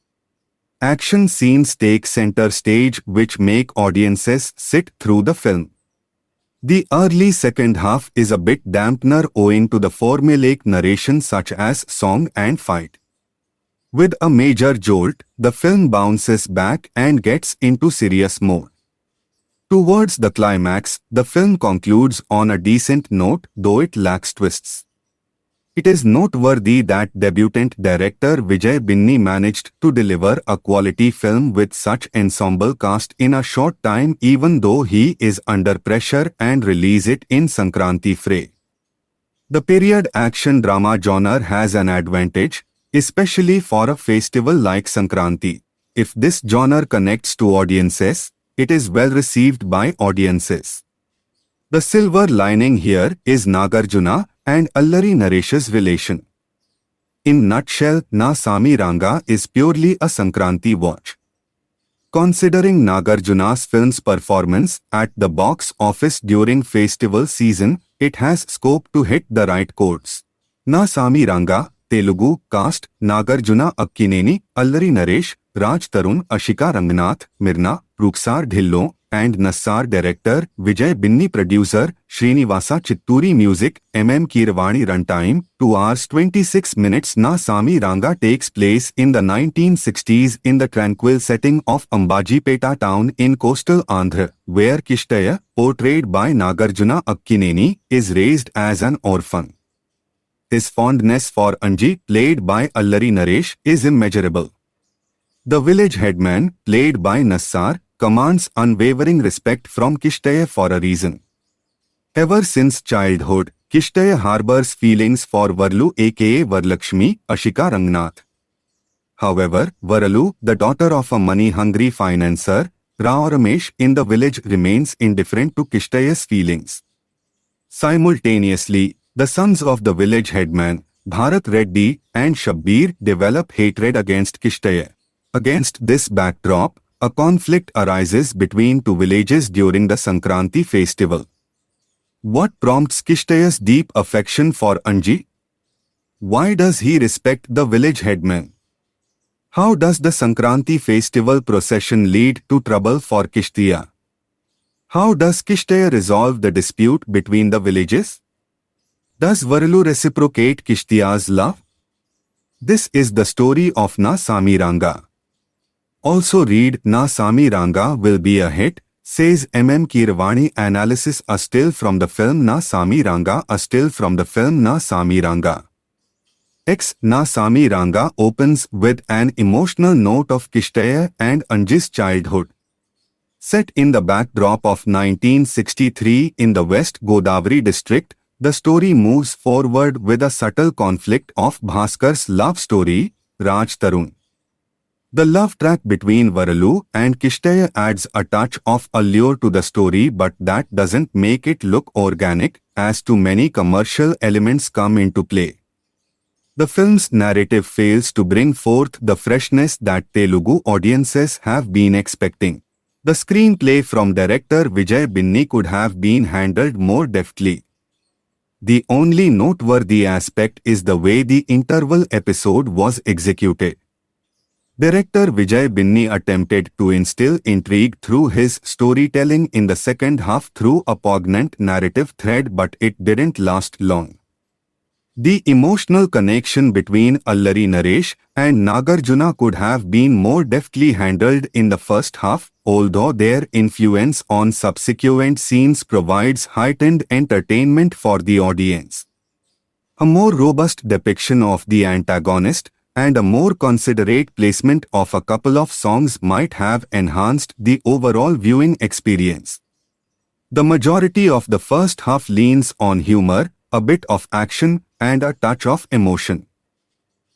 S2: Action scenes take center stage which make audiences sit through the film. The early second half is a bit dampener owing to the formulaic narration such as song and fight. With a major jolt, the film bounces back and gets into serious mode. Towards the climax, the film concludes on a decent note, though it lacks twists. It is noteworthy that debutant director Vijay Binni managed to deliver a quality film with such ensemble cast in a short time even though he is under pressure and release it in Sankranti fray. The period action drama genre has an advantage, especially for a festival like Sankranti. If this genre connects to audiences, it is well received by audiences. The silver lining here is Nagarjuna and Allari Naresh's relation. In nutshell, Na Sami Ranga is purely a Sankranti watch. Considering Nagarjuna's film's performance at the box office during festival season, it has scope to hit the right chords. Na Sami Ranga, Telugu, cast, Nagarjuna Akkineni, Allari Naresh, Raj Tarun, Ashika Rangnath, Mirna, Ruksar Dhillon, and Nassar. Director Vijay Binni. Producer Srinivasa Chitturi. Music Keeravani. Runtime 2 hours 26 minutes. Na Sami Ranga takes place in the 1960s in the tranquil setting of Ambajipeta town in coastal Andhra, where Kishtaya, portrayed by Nagarjuna Akkineni, is raised as an orphan. His fondness for Anji, played by Allari Naresh, is immeasurable. The village headman, played by Nassar, commands unwavering respect from Kishtaya for a reason. Ever since childhood, Kishtaya harbors feelings for Varlu aka Varlakshmi, Ashika Rangnath. However, Varalu, the daughter of a money-hungry financier, Rao Ramesh in the village, remains indifferent to Kishtaya's feelings. Simultaneously, the sons of the village headman, Bharat Reddy and Shabbir, develop hatred against Kishtaya. Against this backdrop, a conflict arises between two villages during the Sankranti festival. What prompts Kishtaya's deep affection for Anji? Why does he respect the village headman? How does the Sankranti festival procession lead to trouble for Kishtaya? How does Kishtaya resolve the dispute between the villages? Does Varalu reciprocate Kishtaya's love? This is the story of Na Sami Ranga. Also read Na Sami Ranga will be a hit, says Keeravani. Analysis. A still from the film Na Sami Ranga. A still from the film Na Sami Ranga. Na Sami Ranga opens with an emotional note of Kishtaya and Anji's childhood. Set in the backdrop of 1963 in the West Godavari district, the story moves forward with a subtle conflict of Bhaskar's love story, Raj Tarun. The love track between Varalu and Kishtaya adds a touch of allure to the story, but that doesn't make it look organic, as too many commercial elements come into play. The film's narrative fails to bring forth the freshness that Telugu audiences have been expecting. The screenplay from director Vijay Binni could have been handled more deftly. The only noteworthy aspect is the way the interval episode was executed. Director Vijay Binni attempted to instill intrigue through his storytelling in the second half through a poignant narrative thread, but it didn't last long. The emotional connection between Allari Naresh and Nagarjuna could have been more deftly handled in the first half, although their influence on subsequent scenes provides heightened entertainment for the audience. A more robust depiction of the antagonist and a more considerate placement of a couple of songs might have enhanced the overall viewing experience. The majority of the first half leans on humor, a bit of action, and a touch of emotion.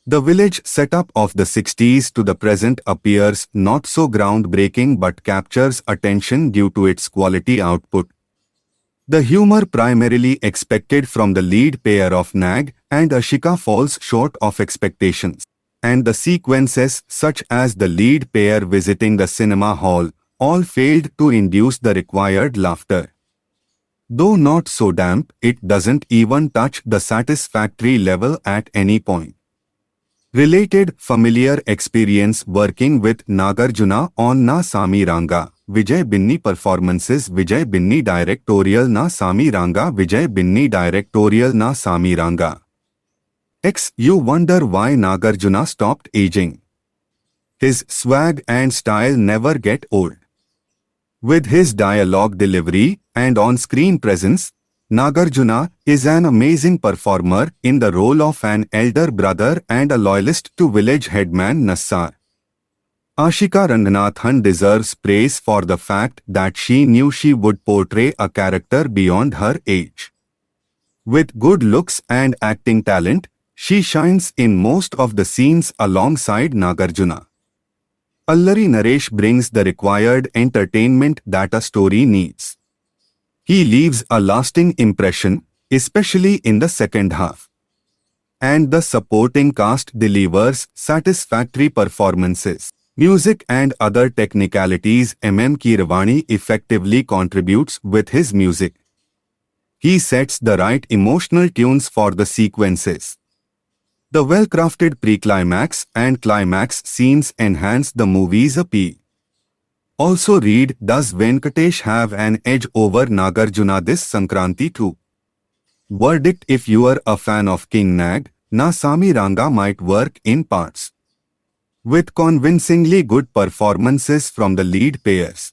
S2: The village setup of the 60s to the present appears not so groundbreaking but captures attention due to its quality output. The humor primarily expected from the lead pair of Nag and Ashika falls short of expectations, and the sequences such as the lead pair visiting the cinema hall all failed to induce the required laughter. Though not so damp, it doesn't even touch the satisfactory level at any point. Related familiar experience working with Nagarjuna on Na Sami Ranga, Vijay Binni performances Vijay Binni directorial Na Sami Ranga Vijay Binni directorial Na Sami Ranga. You wonder why Nagarjuna stopped aging. His swag and style never get old. With his dialogue delivery and on-screen presence, Nagarjuna is an amazing performer in the role of an elder brother and a loyalist to village headman Nassar. Ashika Ranganathan deserves praise for the fact that she knew she would portray a character beyond her age. With good looks and acting talent, she shines in most of the scenes alongside Nagarjuna. Allari Naresh brings the required entertainment that a story needs. He leaves a lasting impression, especially in the second half. And the supporting cast delivers satisfactory performances. Music and other technicalities. Keeravani effectively contributes with his music. He sets the right emotional tunes for the sequences. The well-crafted pre-climax and climax scenes enhance the movie's appeal. Also read, does Venkatesh have an edge over Nagarjuna this Sankranti too? Verdict: if you are a fan of King Nag, Na Sami Ranga might work in parts. With convincingly good performances from the lead pairs.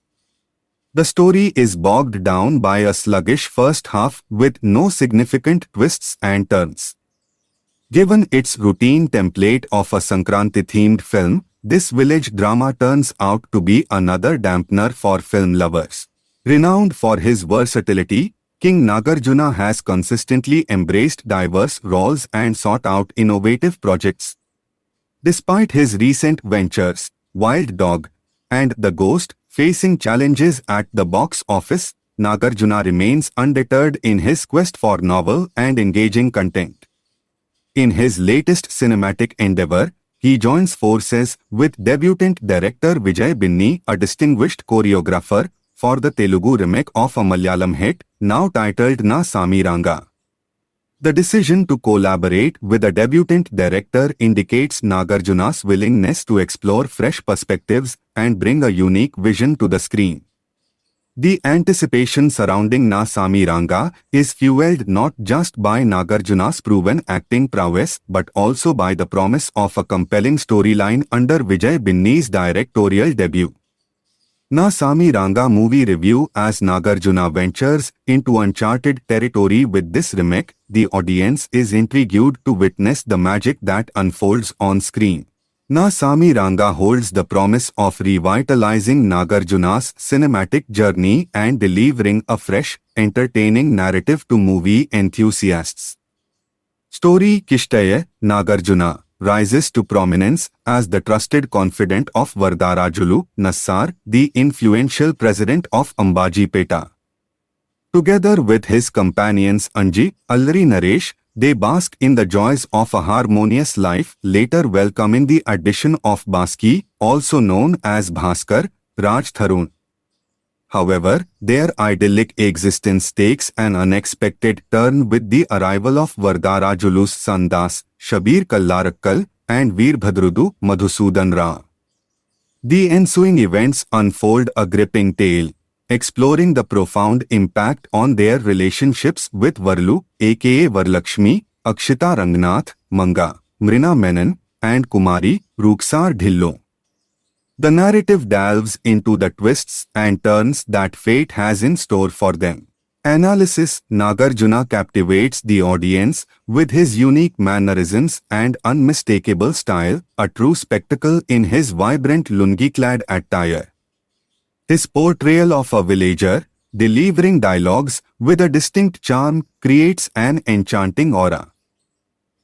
S2: The story is bogged down by a sluggish first half with no significant twists and turns. Given its routine template of a Sankranti-themed film, this village drama turns out to be another dampener for film lovers. Renowned for his versatility, King Nagarjuna has consistently embraced diverse roles and sought out innovative projects. Despite his recent ventures, Wild Dog and The Ghost, facing challenges at the box office, Nagarjuna remains undeterred in his quest for novel and engaging content. In his latest cinematic endeavor, he joins forces with debutant director Vijay Binni, a distinguished choreographer, for the Telugu remake of a Malayalam hit, now titled Na Sami Ranga. The decision to collaborate with a debutant director indicates Nagarjuna's willingness to explore fresh perspectives and bring a unique vision to the screen. The anticipation surrounding Na Sami Ranga is fueled not just by Nagarjuna's proven acting prowess but also by the promise of a compelling storyline under Vijay Binni's directorial debut. Na Sami Ranga movie review. As Nagarjuna ventures into uncharted territory with this remake, the audience is intrigued to witness the magic that unfolds on screen. Na Sami Ranga holds the promise of revitalizing Nagarjuna's cinematic journey and delivering a fresh, entertaining narrative to movie enthusiasts. Story: Kishtaya, Nagarjuna rises to prominence as the trusted confidant of Varadarajulu Nassar, the influential president of Ambajipeta. Together with his companions Anji, Allari Naresh, they bask in the joys of a harmonious life, later welcoming the addition of Baski, also known as Bhaskar, Raj Tharun. However, their idyllic existence takes an unexpected turn with the arrival of Varadarajulu's son Das, Shabir Kallarakkal, and Veerbhadrudu Madhusudan Rao. The ensuing events unfold a gripping tale, exploring the profound impact on their relationships with Varlu, aka Varlakshmi, Akshita Rangnath, Manga, Mrina Menon, and Kumari, Ruksar Dhillo. The narrative delves into the twists and turns that fate has in store for them. Analysis: Nagarjuna captivates the audience with his unique mannerisms and unmistakable style, a true spectacle in his vibrant lungi-clad attire. His portrayal of a villager, delivering dialogues with a distinct charm, creates an enchanting aura.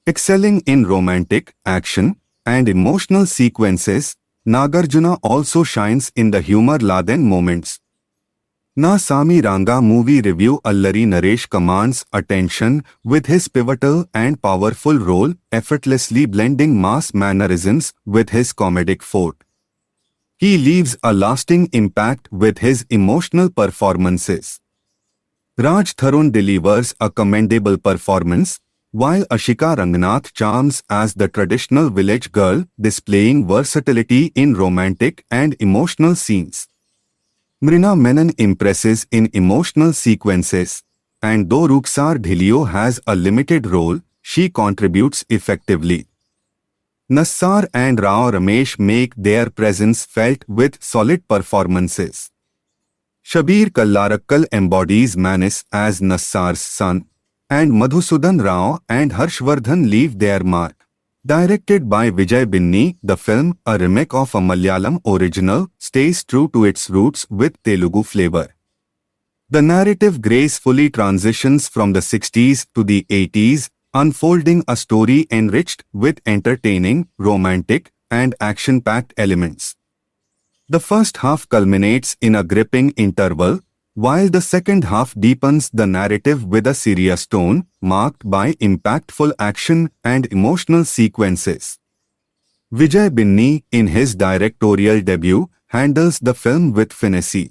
S2: Excelling in romantic, action, and emotional sequences, Nagarjuna also shines in the humor-laden moments. Na Sami Ranga movie review. Allari Naresh commands attention with his pivotal and powerful role, effortlessly blending mass mannerisms with his comedic forte. He leaves a lasting impact with his emotional performances. Raj Tharun delivers a commendable performance, while Ashika Rangnath charms as the traditional village girl, displaying versatility in romantic and emotional scenes. Mrina Menon impresses in emotional sequences, and though Ruksar Dhillo has a limited role, she contributes effectively. Nassar and Rao Ramesh make their presence felt with solid performances. Shabir Kallarakkal embodies Manis as Nassar's son, and Madhusudan Rao and Harshvardhan leave their mark. Directed by Vijay Binni, the film, a remake of a Malayalam original, stays true to its roots with Telugu flavor. The narrative gracefully transitions from the 60s to the 80s, unfolding a story enriched with entertaining, romantic, and action-packed elements. The first half culminates in a gripping interval, while the second half deepens the narrative with a serious tone, marked by impactful action and emotional sequences. Vijay Binni, in his directorial debut, handles the film with finesse.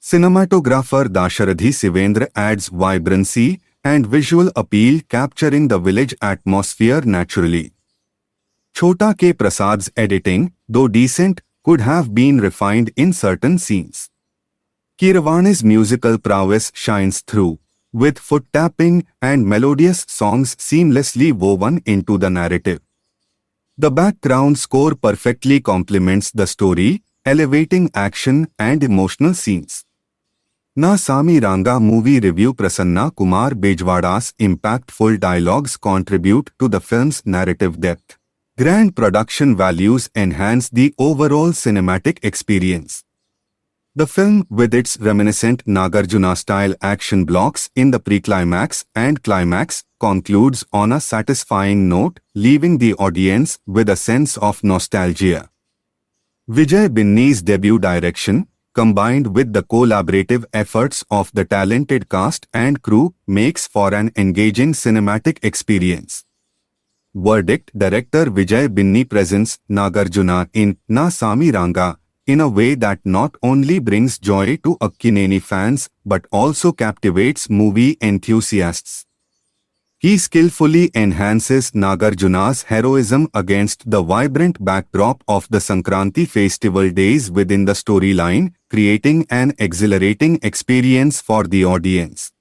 S2: Cinematographer Dasharathy Sivendra adds vibrancy and visual appeal, capturing the village atmosphere naturally. Chhota K. Prasad's editing, though decent, could have been refined in certain scenes. Keeravani's musical prowess shines through, with foot-tapping and melodious songs seamlessly woven into the narrative. The background score perfectly complements the story, elevating action and emotional scenes. Na Sami Ranga movie review. Prasanna Kumar Bejwada's impactful dialogues contribute to the film's narrative depth. Grand production values enhance the overall cinematic experience. The film, with its reminiscent Nagarjuna-style action blocks in the pre-climax and climax, concludes on a satisfying note, leaving the audience with a sense of nostalgia. Vijay Binni's debut direction, combined with the collaborative efforts of the talented cast and crew, makes for an engaging cinematic experience. Verdict: Director Vijay Binni presents Nagarjuna in Na Sami Ranga in a way that not only brings joy to Akkineni fans but also captivates movie enthusiasts. He skillfully enhances Nagarjuna's heroism against the vibrant backdrop of the Sankranti festival days within the storyline, creating an exhilarating experience for the audience.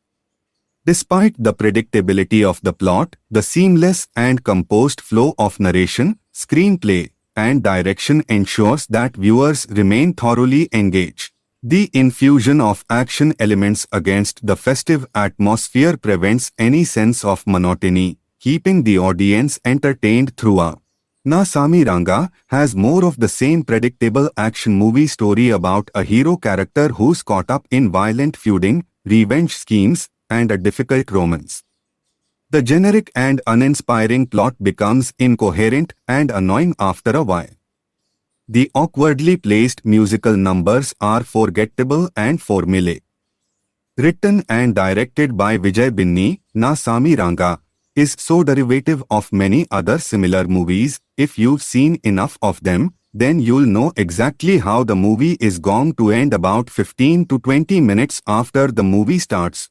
S2: Despite the predictability of the plot, the seamless and composed flow of narration, screenplay, and direction ensures that viewers remain thoroughly engaged. The infusion of action elements against the festive atmosphere prevents any sense of monotony, keeping the audience entertained throughout. Na Sami Ranga has more of the same predictable action movie story about a hero character who's caught up in violent feuding, revenge schemes, and a difficult romance. The generic and uninspiring plot becomes incoherent and annoying after a while. The awkwardly placed musical numbers are forgettable and formulaic. Written and directed by Vijay Binni, Na Sami Ranga is so derivative of many other similar movies. If you've seen enough of them, then you'll know exactly how the movie is going to end about 15 to 20 minutes after the movie starts.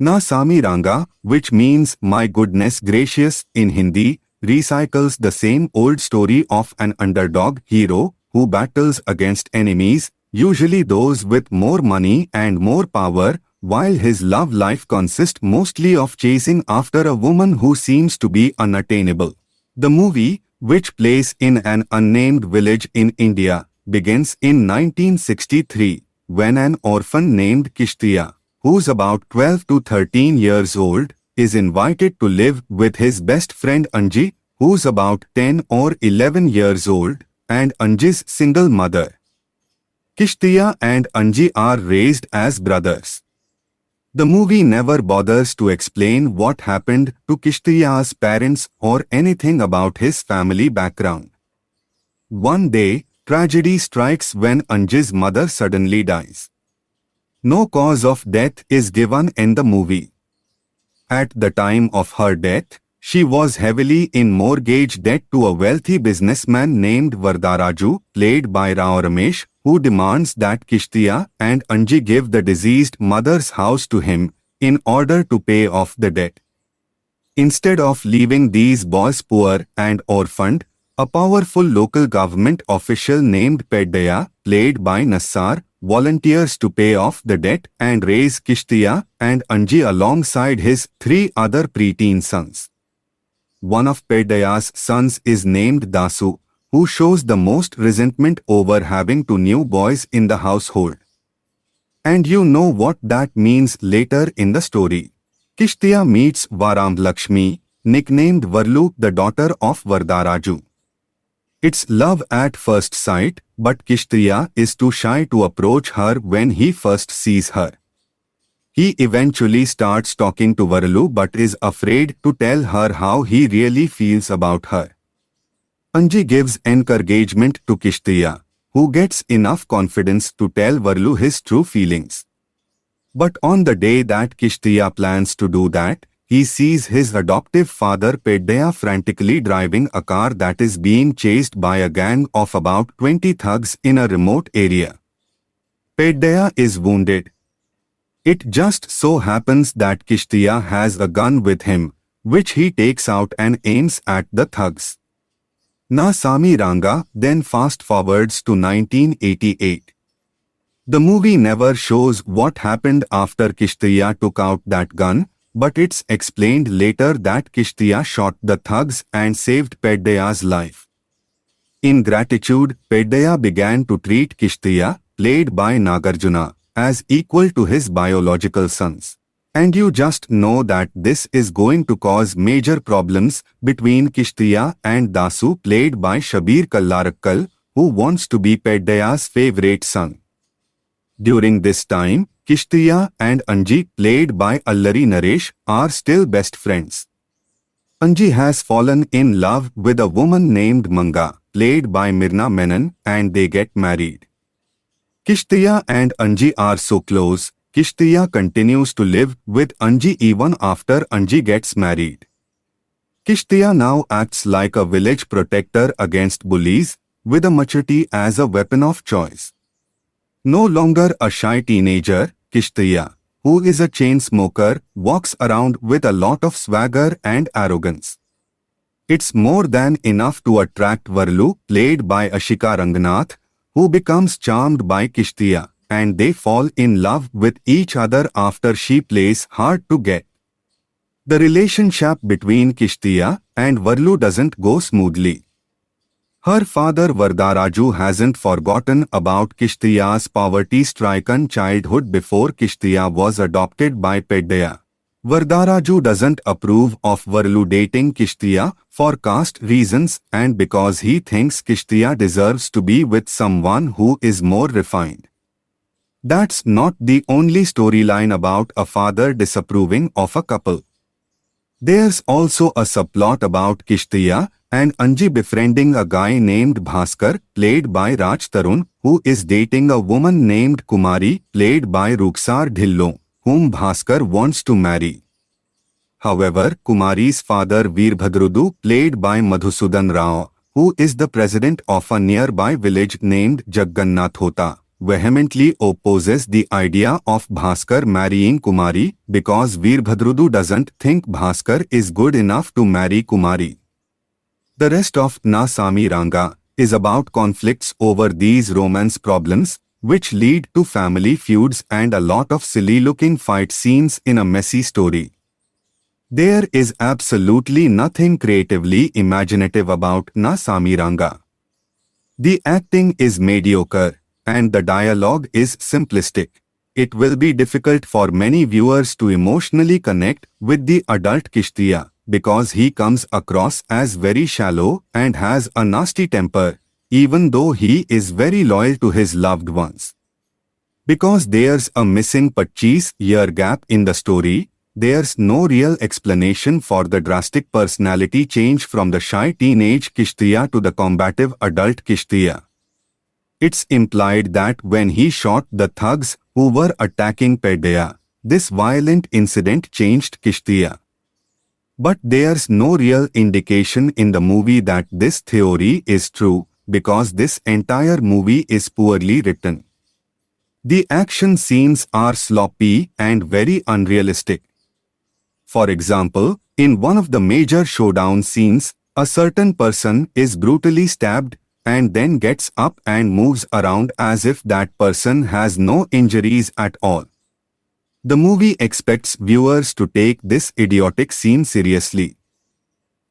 S2: Na Sami Ranga, which means my goodness gracious in Hindi, recycles the same old story of an underdog hero who battles against enemies, usually those with more money and more power, while his love life consists mostly of chasing after a woman who seems to be unattainable. The movie, which plays in an unnamed village in India, begins in 1963 when an orphan named Kishtiya, who's about 12 to 13 years old, is invited to live with his best friend Anji, who's about 10 or 11 years old, and Anji's single mother. Kishtiya and Anji are raised as brothers. The movie never bothers to explain what happened to Kishtiya's parents or anything about his family background. One day, tragedy strikes when Anji's mother suddenly dies. No cause of death is given in the movie. At the time of her death, she was heavily in mortgage debt to a wealthy businessman named Varadaraju, played by Rao Ramesh, who demands that Kishtiya and Anji give the deceased mother's house to him in order to pay off the debt. Instead of leaving these boys poor and orphaned, a powerful local government official named Peddaya, played by Nassar, volunteers to pay off the debt and raise Kishtiya and Anji alongside his 3 other preteen sons. One of Peddaya's sons is named Dasu, who shows the most resentment over having 2 new boys in the household. And you know what that means later in the story. Kishtiya meets Varam Lakshmi, nicknamed Varlu, the daughter of Varadaraju. It's love at first sight, but Kishtiya is too shy to approach her when he first sees her. He eventually starts talking to Varlu but is afraid to tell her how he really feels about her. Anji gives encouragement to Kishtiya, who gets enough confidence to tell Varlu his true feelings. But on the day that Kishtiya plans to do that, he sees his adoptive father Peddaya frantically driving a car that is being chased by a gang of about 20 thugs in a remote area. Peddaya is wounded. It just so happens that Kishtiya has a gun with him, which he takes out and aims at the thugs. Na Sami Ranga then fast forwards to 1988. The movie never shows what happened after Kishtiya took out that gun, but it's explained later that Kishtiya shot the thugs and saved Peddaya's life. In gratitude, Peddaya began to treat Kishtiya, played by Nagarjuna, as equal to his biological sons. And you just know that this is going to cause major problems between Kishtiya and Dasu, played by Shabir Kallarakkal, who wants to be Peddaya's favorite son. During this time, Kishtiya and Anji, played by Allari Naresh, are still best friends. Anji has fallen in love with a woman named Manga, played by Mirna Menon, and they get married. Kishtiya and Anji are so close, Kishtiya continues to live with Anji even after Anji gets married. Kishtiya now acts like a village protector against bullies, with a machete as a weapon of choice. No longer a shy teenager, Kishtiya, who is a chain smoker, walks around with a lot of swagger and arrogance. It's more than enough to attract Varlu, played by Ashika Ranganath, who becomes charmed by Kishtiya, and they fall in love with each other after she plays hard to get. The relationship between Kishtiya and Varlu doesn't go smoothly. Her father Varadaraju hasn't forgotten about Kishtiya's poverty-stricken childhood before Kishtiya was adopted by Peddaya. Varadaraju doesn't approve of Varlu dating Kishtiya for caste reasons and because he thinks Kishtiya deserves to be with someone who is more refined. That's not the only storyline about a father disapproving of a couple. There's also a subplot about Kishtiya and Anji befriending a guy named Bhaskar, played by Raj Tarun, who is dating a woman named Kumari, played by Ruksar Dhillon, whom Bhaskar wants to marry. However, Kumari's father Veerbhadrudu, played by Madhusudan Rao, who is the president of a nearby village named Jaggannathota, vehemently opposes the idea of Bhaskar marrying Kumari because Veerbhadrudu doesn't think Bhaskar is good enough to marry Kumari. The rest of Na Sami Ranga is about conflicts over these romance problems, which lead to family feuds and a lot of silly-looking fight scenes in a messy story. There is absolutely nothing creatively imaginative about Na Sami Ranga. The acting is mediocre, and the dialogue is simplistic. It will be difficult for many viewers to emotionally connect with the adult Kishtiya because he comes across as very shallow and has a nasty temper, even though he is very loyal to his loved ones. Because there's a missing 25-year gap in the story, there's no real explanation for the drastic personality change from the shy teenage Kishtiya to the combative adult Kishtiya. It's implied that when he shot the thugs who were attacking Pedaya, this violent incident changed Kishtiya. But there's no real indication in the movie that this theory is true because this entire movie is poorly written. The action scenes are sloppy and very unrealistic. For example, in one of the major showdown scenes, a certain person is brutally stabbed and then gets up and moves around as if that person has no injuries at all. The movie expects viewers to take this idiotic scene seriously.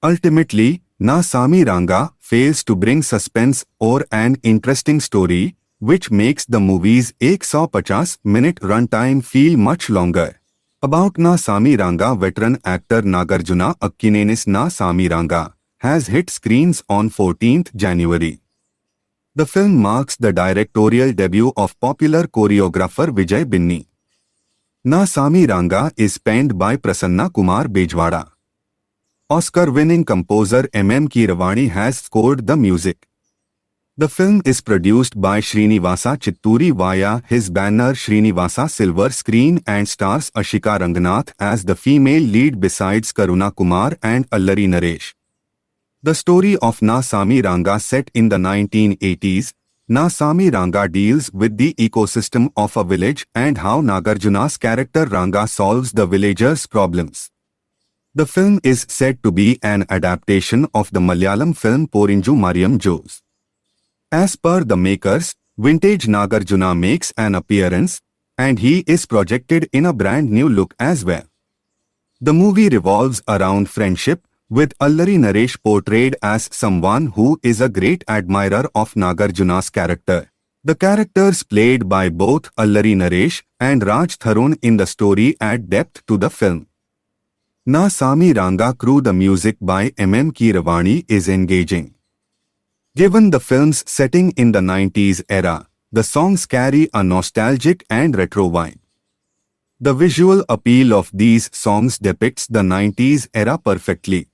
S2: Ultimately, Na Sami Ranga fails to bring suspense or an interesting story, which makes the movie's 150-minute runtime feel much longer. About Na Sami Ranga, veteran actor Nagarjuna Akkineni's Na Sami Ranga has hit screens on 14th January. The film marks the directorial debut of popular choreographer Vijay Binni. Na Sami Ranga is penned by Prasanna Kumar Bejwada. Oscar-winning composer M.M. Keeravani has scored the music. The film is produced by Srinivasa Chitturi via his banner Srinivasa Silver Screen and stars Ashika Ranganath as the female lead besides Karuna Kumar and Allari Naresh. The story of Na Sami Ranga set in the 1980s, Na Sami Ranga deals with the ecosystem of a village and how Nagarjuna's character Ranga solves the villagers' problems. The film is said to be an adaptation of the Malayalam film Porinju Mariam Jose. As per the makers, vintage Nagarjuna makes an appearance, and he is projected in a brand new look as well. The movie revolves around friendship, with Allari Naresh portrayed as someone who is a great admirer of Nagarjuna's character. The characters played by both Allari Naresh and Raj Tharun in the story add depth to the film. Na Sami Ranga crew. The music by M.M. Keeravani is engaging. Given the film's setting in the 90s era, the songs carry a nostalgic and retro vibe. The visual appeal of these songs depicts the 90s era perfectly.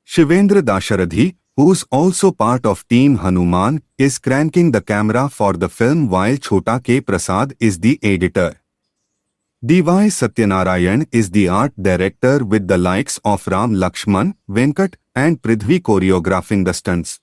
S2: Shivendra Dasharathy, who's also part of Team Hanuman, is cranking the camera for the film while Chhota K. Prasad is the editor. D.Y. Satyanarayan is the art director with the likes of Ram Lakshman, Venkat and Prithvi choreographing the stunts.